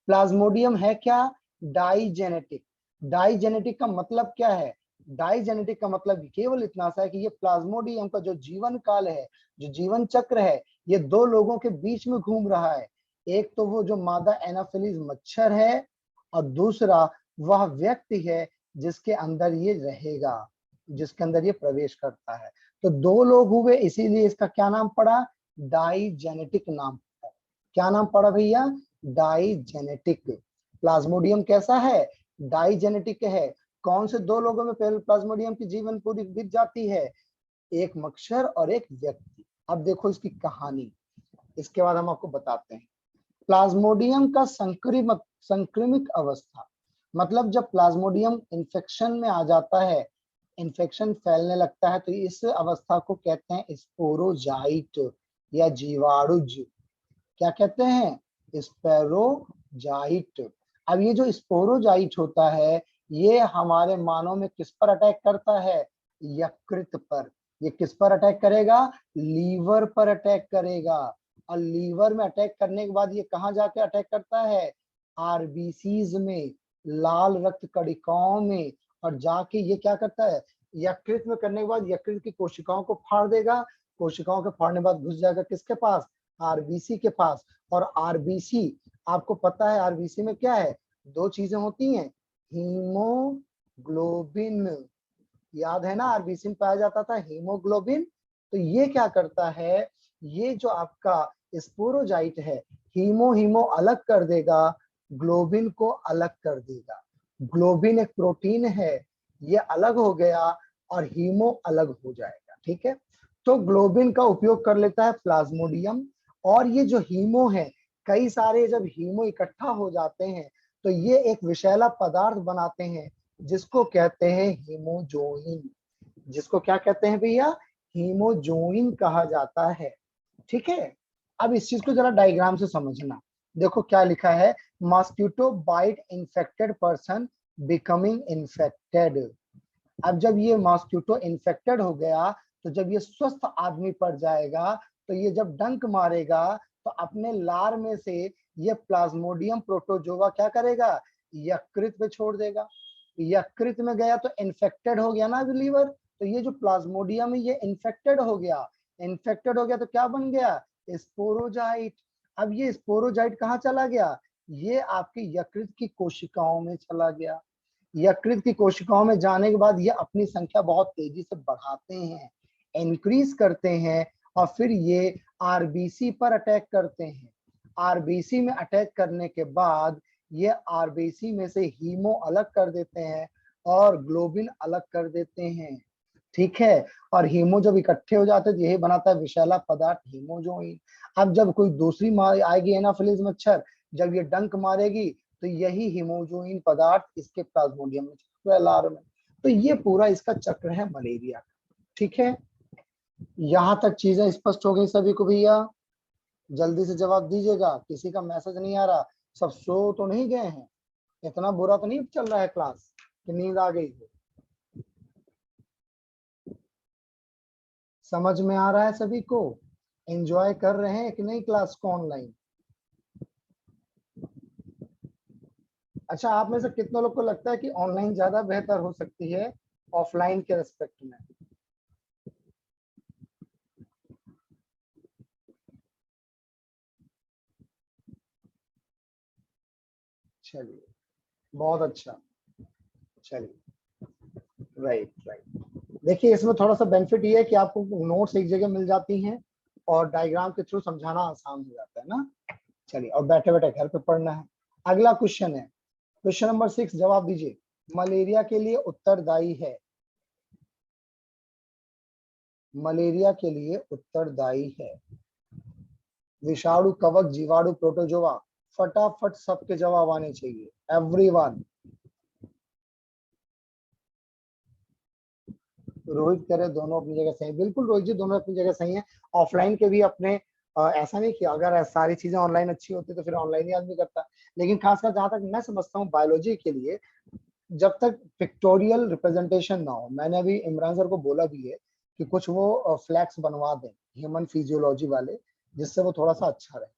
प्लाज्मोडियम है क्या? डाइजेनेटिक। डाइजेनेटिक का मतलब क्या है? डाइजेनेटिक का मतलब केवल इतना सा है कि ये प्लाज्मोडियम का जो जीवन काल है, जो जीवन चक्र है, ये 2 लोगों के बीच में घूम रहा है। एक तो वो जो मादा एनाफिलीज मच्छर है, और दूसरा वह व्यक्ति है जिसके अंदर ये रहेगा, जिसके अंदर ये प्रवेश करता है। तो 2 लोग हुए, इसीलिए इसका क्या नाम पड़ा? डाइजेनेटिक नाम पड़ा। क्या नाम पड़ा भैया? डाइजेनेटिक। प्लाज्मोडियम कैसा है? डाइजेनेटिक है। कौन से 2 लोगों में प्लाज्मोडियम की जीवन पूरी बीत जाती है? एक मच्छर और एक व्यक्ति। अब देखो इसकी कहानी, इसके बाद हम आपको बताते हैं। प्लाज्मोडियम का संक्रमिक अवस्था, मतलब जब प्लाज्मोडियम इंफेक्शन में आ जाता है, इंफेक्शन फैलने लगता है, तो इस अवस्था को कहते हैं स्पोरोजाइट या जीवाणुज। क्या कहते हैं? स्पोरोजाइट। अब ये जो स्पोरोजाइट होता है ये हमारे मानव में किस पर अटैक करता है? यकृत पर। ये किस पर अटैक करेगा? लीवर पर अटैक करेगा। और लीवर में अटैक करने के बाद ये कहाँ जाके अटैक करता है? आरबीसीज में, लाल रक्त कणिकाओं में। और जाके ये क्या करता है? यकृत में करने के बाद यकृत की कोशिकाओं को फाड़ देगा। कोशिकाओं के फाड़ने के बाद घुस जाएगा किसके पास? आरबीसी के पास। और आरबीसी, आपको पता है आरबीसी में क्या है? 2 चीजें होती हैं, हीमोग्लोबिन, याद है ना? आरबीसी में पाया जाता था हीमोग्लोबिन। तो ये क्या करता है? ये जो आपका स्पोरोजाइट है, हीमो हीमो अलग कर देगा, ग्लोबिन को अलग कर देगा। ग्लोबिन एक प्रोटीन है, ये अलग हो गया और हीमो अलग हो जाएगा, ठीक है। तो ग्लोबिन का उपयोग कर लेता है प्लाज्मोडियम। और ये जो हीमो है, कई सारे जब हीमो इकट्ठा हो जाते हैं तो ये एक विषैला पदार्थ बनाते हैं जिसको कहते हैं हीमोजोइन। जिसको क्या कहते हैं भैया? हीमोजोइन कहा जाता है, ठीक है। अब इस चीज को जरा डायग्राम से समझना। देखो क्या लिखा है, mosquito bite infected person becoming infected. अब जब ये मॉस्किटो इन्फेक्टेड हो गया, तो जब ये स्वस्थ आदमी पर जाएगा तो ये जब डंक मारेगा तो अपने लार में से ये प्लाज्मोडियम प्रोटोजोआ क्या करेगा, यकृत पे छोड़ देगा। यकृत में गया तो इन्फेक्टेड हो गया ना लीवर, तो ये जो प्लाज्मोडियम है ये इन्फेक्टेड हो गया। इन्फेक्टेड हो गया तो क्या बन गया, स्पोरोजाइट। अब ये स्पोरोजाइट कहाँ चला गया, ये आपकी यकृत की कोशिकाओं में चला गया। यकृत की कोशिकाओं में जाने के बाद ये अपनी संख्या बहुत तेजी से बढ़ाते हैं, इंक्रीज करते हैं, और फिर ये आरबीसी पर अटैक करते हैं। आरबीसी में अटैक करने के बाद ये आरबीसी में से हीमो अलग कर देते हैं और ग्लोबिन अलग कर देते हैं, ठीक है। और हीमो जब इकट्ठे हो जाते हैं तो यही बनाता है विषैला पदार्थ हीमोजोइन। अब जब कोई दूसरी आएगी एनाफिलीज मच्छर, जब ये डंक मारेगी तो यही हीमोजोइन पदार्थ इसके प्लाज्मोडियम में लार्वा में। तो ये पूरा इसका चक्र है मलेरिया का, ठीक है। यहां तक चीजें स्पष्ट हो गई सभी को भैया, जल्दी से जवाब दीजिएगा, किसी का मैसेज नहीं आ रहा, सब सो तो नहीं गए हैं, इतना बुरा तो नहीं चल रहा है क्लास कि नींद आ गई हो। समझ में आ रहा है सभी को, एंजॉय कर रहे हैं कि नहीं क्लास को ऑनलाइन। अच्छा, आप में से कितने लोग को लगता है कि ऑनलाइन ज्यादा बेहतर हो सकती है ऑफलाइन के रेस्पेक्ट में। चलिए, बहुत अच्छा, चलिए, राइट राइट। देखिए इसमें थोड़ा सा बेनिफिट ये है कि आपको नोट्स एक जगह मिल जाती हैं और डायग्राम के थ्रू समझाना आसान हो जाता है ना। चलिए, और बैठे बैठे घर पे पढ़ना है। अगला क्वेश्चन है, क्वेश्चन नंबर 6, जवाब दीजिए। मलेरिया के लिए उत्तरदायी है, मलेरिया के लिए उत्तरदायी है विषाणु, कवक, जीवाणु, प्रोटोजोआ। फटाफट सबके जवाब आने चाहिए, एवरीवन। रोहित करे दोनों अपनी जगह सही, बिल्कुल रोहित जी दोनों अपनी जगह सही है। ऑफलाइन के भी अपने ऐसा नहीं किया, अगर सारी चीजें ऑनलाइन अच्छी होती तो फिर ऑनलाइन ही आदमी करता। लेकिन खासकर जहां तक मैं समझता हूँ बायोलॉजी के लिए, जब तक पिक्टोरियल रिप्रेजेंटेशन ना हो, मैंने अभी इमरान सर को बोला भी है कि कुछ वो फ्लैक्स बनवा दें ह्यूमन फिजियोलॉजी वाले, जिससे वो थोड़ा सा अच्छा रहे।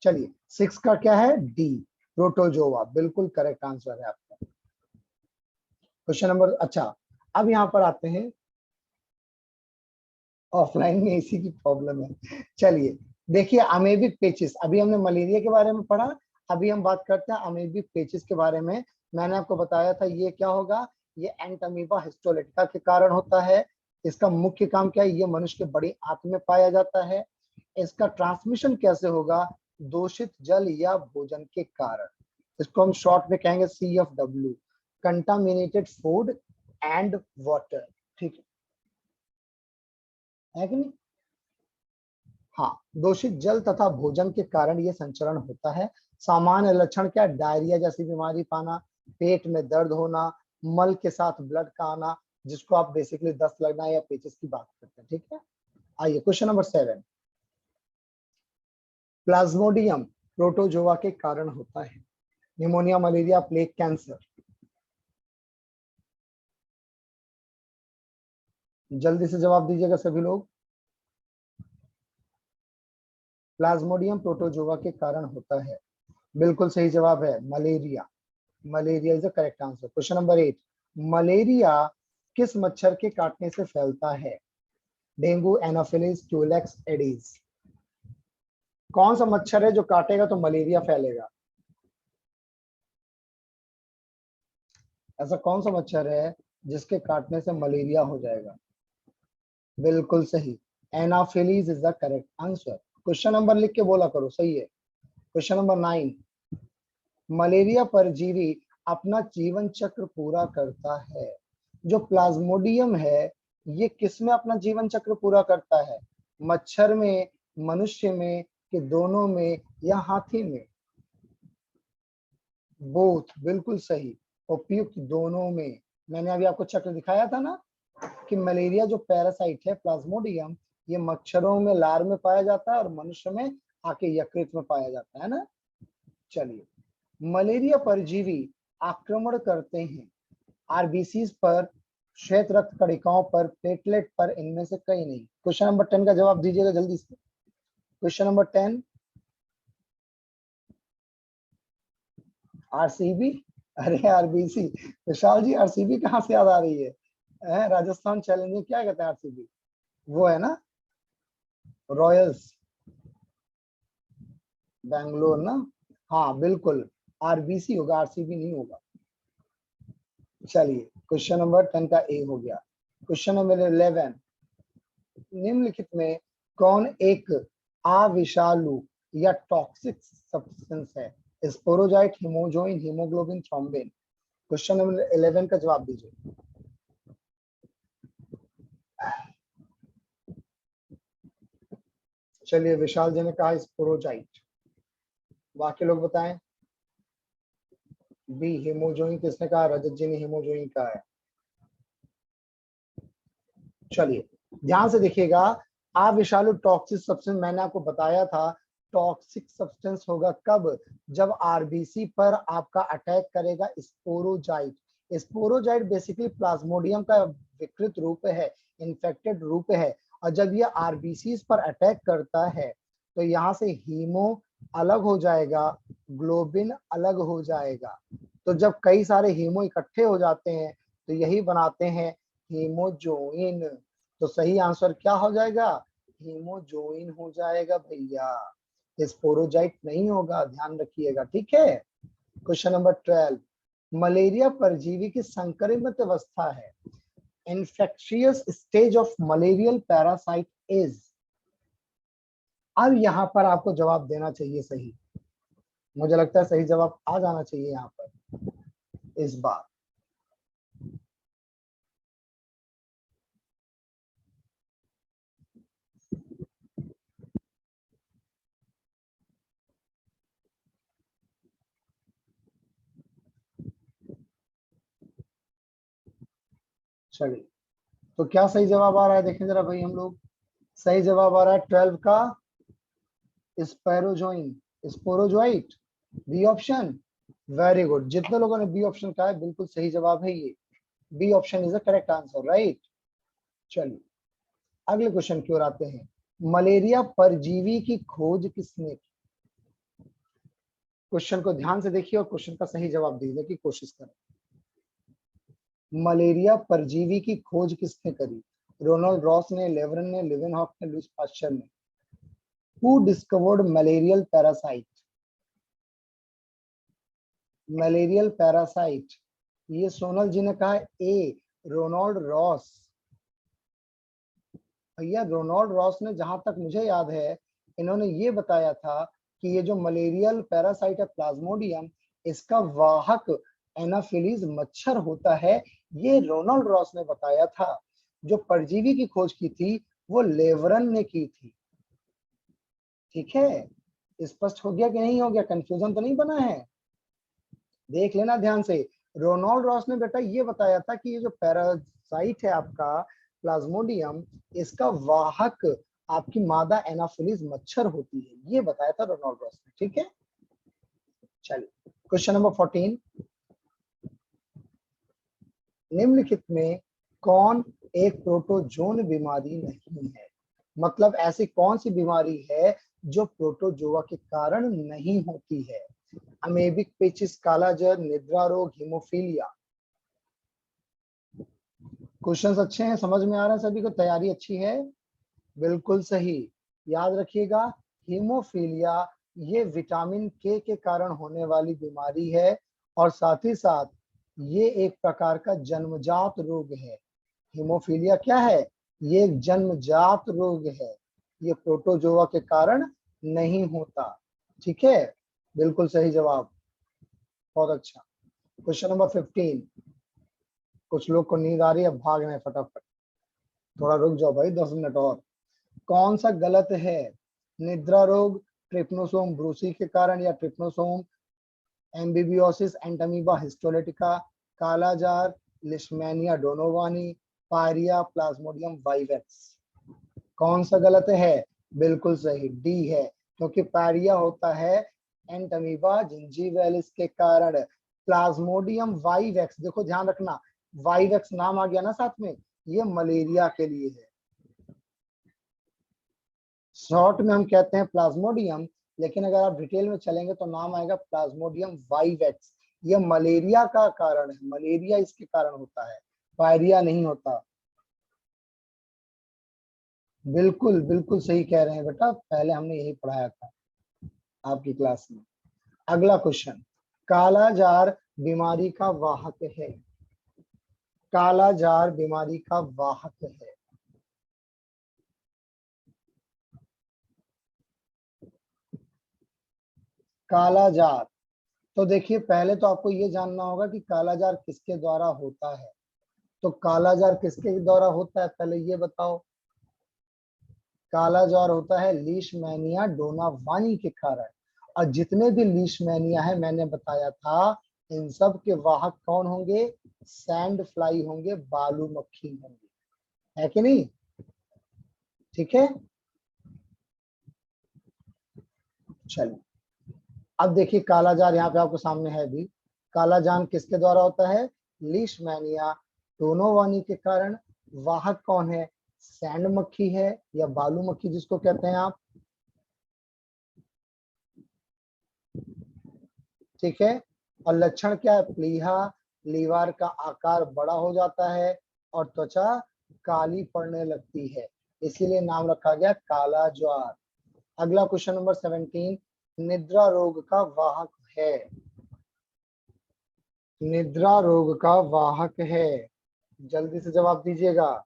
चलिए, 6 का क्या है, डी, प्रोटोजोआ, बिल्कुल करेक्ट आंसर है आपका क्वेश्चन नंबर। अच्छा, अब यहाँ पर आते हैं, ऑफलाइन में इसी की प्रॉब्लम है। चलिए, देखिए अमेबिक पेचिस, अभी हमने मलेरिया के बारे में पढ़ा, अभी हम बात करते हैं अमेबिक पेचिस के बारे में। मैंने आपको बताया था ये क्या होगा, ये एंटमीबा हिस्टोलिटिका के कारण होता है। इसका मुख्य काम क्या है, ये मनुष्य के बड़ी आंत में पाया जाता है। इसका ट्रांसमिशन कैसे होगा, दूषित जल या भोजन के कारण। इसको हम शॉर्ट में कहेंगे CFW, contaminated food and water, ठीक है कि नहीं। हाँ, दूषित जल तथा भोजन के कारण ये संचरण होता है। सामान्य लक्षण क्या, डायरिया जैसी बीमारी पाना, पेट में दर्द होना, मल के साथ ब्लड का आना, जिसको आप बेसिकली दस्त लगना या पेचिस की बात करते हैं, ठीक है। आइए क्वेश्चन नंबर 7, प्लाज्मोडियम प्रोटोजोआ के कारण होता है निमोनिया, मलेरिया, प्लेग, कैंसर। जल्दी से जवाब दीजिएगा सभी लोग। प्लाज्मोडियम प्रोटोजोआ के कारण होता है, बिल्कुल सही जवाब है malaria. Malaria is the correct answer. Question number 8, malaria किस मच्छर के काटने से फैलता है, डेंगू, एनोफिलिस, क्यूलेक्स, एडीज। कौन सा मच्छर है जो काटेगा तो मलेरिया फैलेगा, ऐसा कौन सा मच्छर है जिसके काटने से मलेरिया हो जाएगा, बिल्कुल सही, Anopheles is the correct answer. Question number लिख के बोला करो, सही है। क्वेश्चन नंबर 9, मलेरिया परजीवी अपना जीवन चक्र पूरा करता है, जो प्लाज्मोडियम है ये किस में अपना जीवन चक्र पूरा करता है, मच्छर में, मनुष्य में, कि दोनों में, या हाथी में। बोथ, बिल्कुल सही, उपयुक्त दोनों में। मैंने अभी आपको चक्र दिखाया था ना कि मलेरिया जो पैरासाइट है प्लाज्मोडियम, ये मच्छरों में लार में पाया जाता है और मनुष्य में आके यकृत में पाया जाता है ना। चलिए, मलेरिया परजीवी आक्रमण करते हैं आरबीसीज पर, श्वेत रक्त कणिकाओं पर, प्लेटलेट पर, इनमें से कहीं नहीं। क्वेश्चन नंबर 10 का जवाब दीजिएगा जल्दी से। क्वेश्चन नंबर 10, आरसीबी, अरे आरबीसी। विशाल जी आरसीबी कहाँ से याद आ रही है? राजस्थान चैलेंजर्स क्या कहते हैं आरसीबी? वो है ना रॉयल्स बैंगलोर ना। हाँ बिल्कुल, आरबीसी होगा, आरसीबी नहीं होगा। चलिए क्वेश्चन नंबर 10 का ए हो गया। क्वेश्चन नंबर 11, निम्नलिखित में कौन एक अविषालु या टॉक्सिक सब्सटेंस है? Sporozoite, hemozoin, haemoglobin, thrombin. Question number 11 का जवाब दीजिए। चलिए विशाल जी ने कहा स्पोरोजाइट, बाकी लोग बताएं। बी हिमोजोइन किसने कहा? रजत जी ने हिमोजोइन कहा है। चलिए ध्यान से देखिएगा, अविषालु टॉक्सिक सब्सटेंस मैंने आपको बताया था। टॉक्सिक सब्सटेंस होगा कब? जब आरबीसी पर आपका अटैक करेगा स्पोरोजाइट। स्पोरोजाइट बेसिकली प्लाज्मोडियम का विकृत रूप है, इन्फेक्टेड रूप है। और जब ये आरबीसी पर अटैक करता है तो यहाँ से हीमो अलग हो जाएगा, ग्लोबिन अलग हो जाएगा। तो जब कई सारे हीमो इकट्ठे हो जाते हैं तो यही बनाते हैं हीमोजोइन। तो सही आंसर क्या हो जाएगा? हीमोजोइन हो जाएगा भैया, स्पोरोजाइट नहीं होगा, ध्यान रखिएगा, ठीक है। क्वेश्चन नंबर 12, मलेरिया परजीवी की संक्रमित अवस्था है। Infectious stage of malarial parasite is. अब यहाँ पर आपको जवाब देना चाहिए सही, मुझे लगता है सही जवाब आ जाना चाहिए यहाँ पर इस बार। चलिए तो क्या सही जवाब आ रहा है, देखें जरा भाई हम लोग। सही जवाब आ रहा है 12 का sporozoin, sporozoite, B option. Very good, जितने लोगों ने बी ऑप्शन कहा है बिल्कुल सही जवाब है ये। B option is the correct answer, right. चलिए अगले क्वेश्चन की ओर आते हैं। मलेरिया परजीवी की खोज किसने की? क्वेश्चन को ध्यान से देखिए और क्वेश्चन का सही जवाब देने की कोशिश करें। मलेरिया परजीवी की खोज किसने करी? रोनाल्ड रॉस ने, लेवरन ने, लिवेनहॉक ने, लुईस पास्चर ने। Who discovered malarial parasite? Malarial parasite, ये सोनल जी ने कहा ए रोनाल्ड रॉस। भैया रोनाल्ड रॉस ने, जहां तक मुझे याद है, इन्होंने ये बताया था कि ये जो मलेरियल पैरासाइट है प्लाज्मोडियम, इसका वाहक एनाफिलीज मच्छर होता है। ये रोनाल्ड रॉस ने बताया था। जो परजीवी की खोज की थी वो लेवरन ने की थी, ठीक है। स्पष्ट हो गया कि नहीं हो गया? कंफ्यूजन तो नहीं बना है? देख लेना ध्यान से। रोनाल्ड रॉस ने बेटा ये बताया था कि ये जो पैरासाइट है आपका प्लाज्मोडियम, इसका वाहक आपकी मादा एनाफिलीज मच्छर होती है, ये बताया था रोनाल्ड रॉस ने, ठीक है। चलिए क्वेश्चन नंबर 14, निम्नलिखित में कौन एक प्रोटोजोन बीमारी नहीं है? मतलब ऐसी कौन सी बीमारी है जो प्रोटोजोआ के कारण नहीं होती है? अमेबिक पेचिस, कालाजार, निद्रा रोग, हीमोफीलिया। क्वेश्चंस अच्छे हैं, समझ में आ रहा है सभी को, तैयारी अच्छी है? बिल्कुल सही, याद रखिएगा। हीमोफीलिया ये विटामिन के कारण होने वाली बीमारी है और साथ ही साथ ये एक प्रकार का जन्मजात रोग है। हीमोफीलिया क्या है? ये एक जन्मजात रोग है, ये प्रोटोजोआ के कारण नहीं होता, ठीक है। बिल्कुल सही जवाब, बहुत अच्छा। क्वेश्चन नंबर 15, कुछ लोग को नींद आ रही है, भाग रहे हैं फटाफट, थोड़ा रुक जाओ भाई 10 मिनट और। कौन सा गलत है? निद्रा रोग ट्रिप्नोसोम ब्रूसी के कारण या ट्रिप्नोसोम एम्बिबियोसिस एंटमीबा हिस्टोलिटिका, कालाजार, Leishmania donovani, pyorrhoea Plasmodium vivax. कौन सा गलत है? बिल्कुल सही, डी है, क्योंकि पायरिया होता है एंटमीबा जिंजीवैलिस के कारण। प्लाज्मोडियम वाइवेक्स, देखो ध्यान रखना, वाइवेक्स नाम आ गया ना साथ में, ये मलेरिया के लिए है। शॉर्ट में हम कहते हैं प्लाज्मोडियम, लेकिन अगर आप डिटेल में चलेंगे तो नाम आएगा प्लाज्मोडियम वाइवेक्स। यह मलेरिया का कारण है, मलेरिया इसके कारण होता है, पायरिया नहीं होता। बिल्कुल बिल्कुल सही कह रहे हैं बेटा, पहले हमने यही पढ़ाया था आपकी क्लास में। अगला क्वेश्चन, कालाजार बीमारी का वाहक है। कालाजार बीमारी का वाहक है। कालाजार, तो देखिए पहले तो आपको ये जानना होगा कि कालाजार किसके द्वारा होता है। तो कालाजार किसके द्वारा होता है पहले ये बताओ। कालाजार होता है लीशमैनिया डोनावानी के कारण। और जितने भी लीशमैनिया है मैंने बताया था, इन सब के वाहक कौन होंगे? सैंड फ्लाई होंगे, बालू मक्खी होंगे, है कि नहीं? ठीक है, चलिए अब देखिए कालाजार यहाँ पे आपको सामने है भी। कालाजान किसके द्वारा होता है? लीशमैनिया डोनोवानी के कारण। वाहक कौन है? सैंड मक्खी है या बालू मक्खी जिसको कहते हैं आप। ठीक है, और लक्षण क्या है? प्लीहा, लीवर का आकार बड़ा हो जाता है और त्वचा काली पड़ने लगती है, इसीलिए नाम रखा गया काला ज्वार। अगला क्वेश्चन नंबर 17, निद्रा रोग का वाहक है। निद्रा रोग का वाहक है, जल्दी से जवाब दीजिएगा।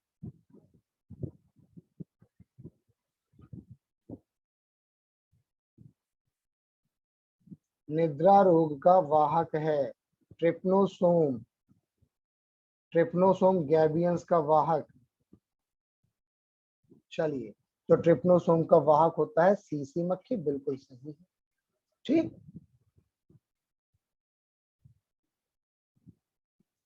निद्रा रोग का वाहक है ट्रिप्नोसोम। ट्रिप्नोसोम गैबियंस का वाहक। चलिए, तो ट्रिप्नोसोम का वाहक होता है सीसी मक्खी, बिल्कुल सही है। ठीक,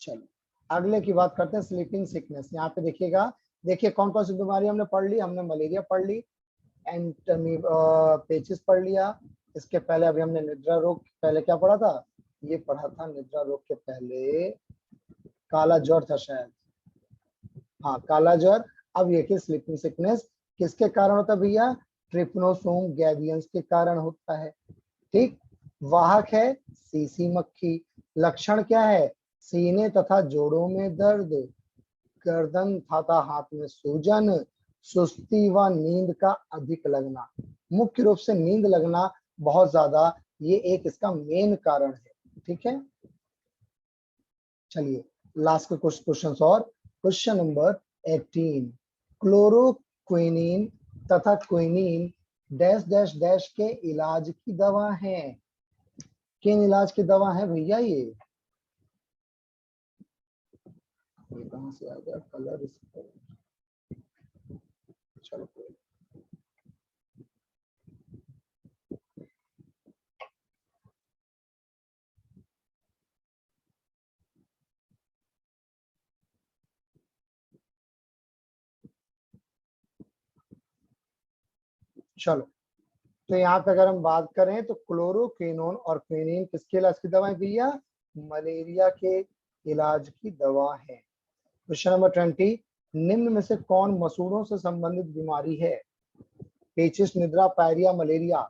चलिए अगले की बात करते हैं, स्लीपिंग सिकनेस। यहाँ पे देखिएगा, देखिए कौन कौन सी बीमारी हमने पढ़ ली। हमने मलेरिया पढ़ ली, एंटमी पेचिस पढ़ लिया। इसके पहले अभी हमने निद्रा रोग, पहले क्या पढ़ा था? ये पढ़ा था निद्रा रोग के पहले काला ज्वर था शायद। हाँ, काला ज्वर। अब ये कि स्लीपिंग सिकनेस किसके कारण होता है भैया? ट्रिप्नोसोम गैबियंस के कारण होता है। ठीक, वाहक है सीसी मक्खी। लक्षण क्या है? सीने तथा जोड़ों में दर्द, गर्दन तथा हाथ में सूजन, सुस्ती व नींद का अधिक लगना। मुख्य रूप से नींद लगना बहुत ज्यादा, ये एक इसका मेन कारण है। ठीक है, चलिए लास्ट का कुछ क्वेश्चन और। क्वेश्चन नंबर 18, क्लोरोक्विनीन तथा क्विनीन डैश डैश डैश के इलाज की दवा है। किन इलाज की दवा है भैया? ये कहां से आ गया कलर इसका? चलो कोई, चलो तो यहाँ पे अगर हम बात करें तो क्लोरोक्विनोन और क्विनीन किसके इलाज की दवा है भैया? मलेरिया के इलाज की दवा है। क्वेश्चन नंबर 20, निम्न में से कौन मसूड़ों से संबंधित बीमारी है? पेचिस, निद्रा, पायरिया, मलेरिया।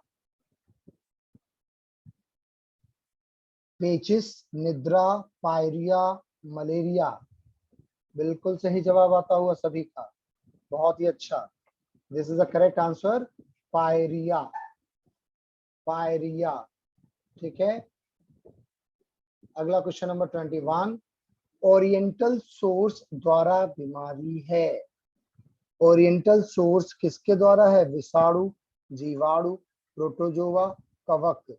पेचिस, निद्रा, पायरिया, मलेरिया। बिल्कुल सही जवाब आता हुआ सभी का, बहुत ही अच्छा। This is the correct answer, pyorrhoea. Pyorrhoea, ठीक है। अगला क्वेश्चन नंबर 21, ओरिएंटल सोर्स द्वारा बीमारी है। ओरिएंटल सोर्स किसके द्वारा है? विषाणु, जीवाणु, प्रोटोजोआ, कवक।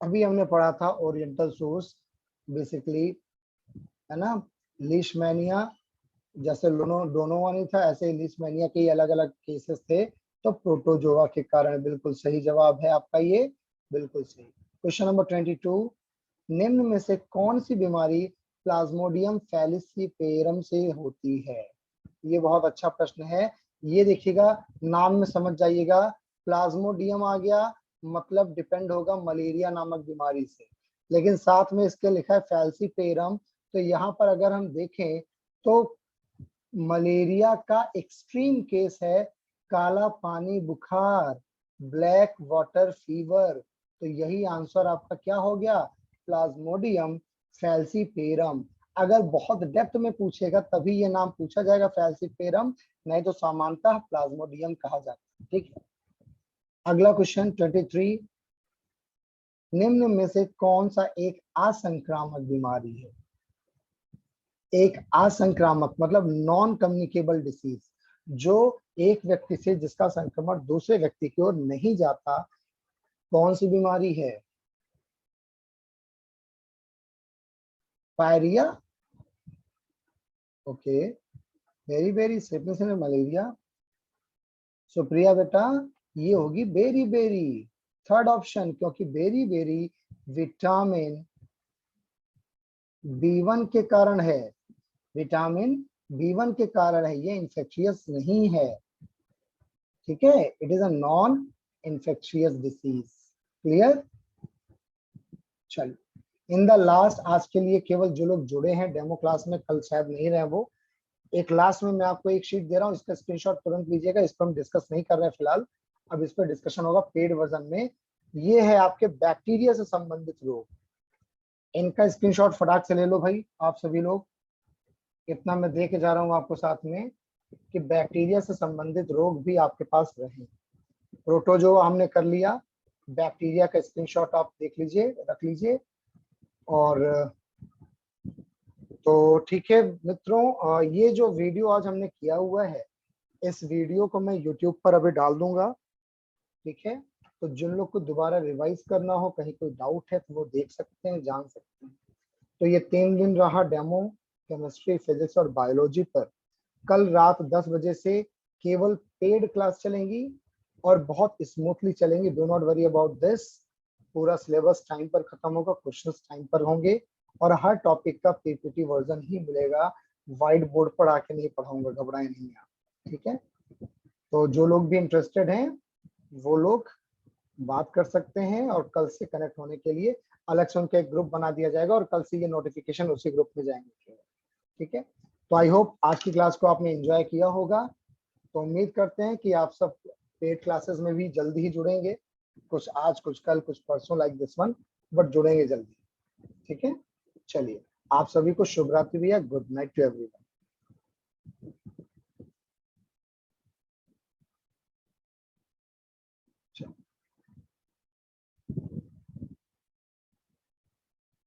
अभी हमने पढ़ा था ओरिएंटल सोर्स बेसिकली, है ना, लीशमैनिया, जैसे डोनोवानी था ऐसे ही लीशमैनिया के अलग अलग केसेस थे, तो प्रोटोजोआ के कारण। बिल्कुल सही जवाब है आपका ये, बिल्कुल सही। क्वेश्चन नंबर 22, निम्न में से कौन सी बीमारी प्लाज्मोडियम फैलिसीपेरम से होती है? ये बहुत अच्छा प्रश्न है। ये देखिएगा, नाम में समझ जाइएगा, प्लाज्मोडियम आ गया मतलब डिपेंड होगा मलेरिया नामक बीमारी से, लेकिन साथ में इसके लिखा है फैलिसीपेरम। तो यहाँ पर अगर हम देखें तो मलेरिया का एक्सट्रीम केस है काला पानी बुखार, ब्लैक वाटर फीवर। तो यही आंसर आपका क्या हो गया, प्लाज्मोडियम फैल्सीपेरम। अगर बहुत डेप्थ में पूछेगा तभी ये नाम पूछा जाएगा फैल्सीपेरम, नहीं तो सामान्यतः प्लाज्मोडियम कहा जाता है। ठीक है, अगला क्वेश्चन 23, निम्न में से कौन सा एक असंक्रामक बीमारी है। एक असंक्रामक मतलब नॉन कम्युनिकेबल डिसीज, जो एक व्यक्ति से जिसका संक्रमण दूसरे व्यक्ति की ओर नहीं जाता, कौन सी बीमारी है। पायरिया, ओके, वेरी वेरी सिकनेस एंड मलेरिया। सुप्रिया बेटा ये होगी बेरी बेरी, थर्ड ऑप्शन, क्योंकि बेरी बेरी विटामिन B1 के कारण है, विटामिन B1 के कारण है, ये इन्फेक्शियस नहीं है। ठीक है, it is a non infectious disease. Clear, चलो इन द लास्ट, आज के लिए केवल जो लोग जुड़े हैं डेमो क्लास में, कल शायद नहीं रहे वो, एक लास्ट में मैं आपको एक शीट दे रहा हूँ, इसका स्क्रीनशॉट तुरंत लीजिएगा। इस पर हम डिस्कस नहीं कर रहे हैं फिलहाल, अब इस पर डिस्कशन होगा पेड वर्जन में। ये है आपके बैक्टीरिया से संबंधित रोग, इनका स्क्रीनशॉट फटाक से ले लो भाई आप सभी लोग। इतना मैं दे के जा रहा हूँ आपको साथ में कि बैक्टीरिया से संबंधित रोग भी आपके पास रहे। प्रोटोजोआ हमने कर लिया, बैक्टीरिया का स्क्रीनशॉट आप देख लीजिए, रख लीजिए। और तो ठीक है मित्रों, ये जो वीडियो आज हमने किया हुआ है, इस वीडियो को मैं YouTube पर अभी डाल दूंगा। ठीक है, तो जिन लोग को दोबारा रिवाइज करना हो, कहीं कोई डाउट है तो वो देख सकते हैं, जान सकते हैं। तो ये 3 दिन रहा डेमो, केमिस्ट्री, फिजिक्स और बायोलॉजी पर। कल रात 10 बजे से केवल पेड क्लास चलेंगी और बहुत स्मूथली चलेंगी, do not worry about this. पूरा सिलेबस टाइम पर खत्म होगा, क्वेश्चंस टाइम पर होंगे और हर टॉपिक का पीपीटी वर्जन ही मिलेगा, व्हाइट बोर्ड पर आके नहीं पढ़ाऊंगा, घबराए नहीं आप। ठीक है, तो जो लोग भी इंटरेस्टेड हैं वो लोग बात कर सकते हैं, और कल से कनेक्ट होने के लिए अलग से उनका एक ग्रुप बना दिया जाएगा और कल से ये नोटिफिकेशन उसी ग्रुप में जाएंगे। ठीक है, तो आई होप आज की क्लास को आपने एंजॉय किया होगा। तो उम्मीद करते हैं कि आप सब पेड क्लासेस में भी जल्दी ही जुड़ेंगे, कुछ आज कुछ कल कुछ परसों लाइक दिस वन, बट जुड़ेंगे जल्दी। ठीक है, चलिए आप सभी को शुभ रात्रि भैया, गुड नाइट टू एवरीवन।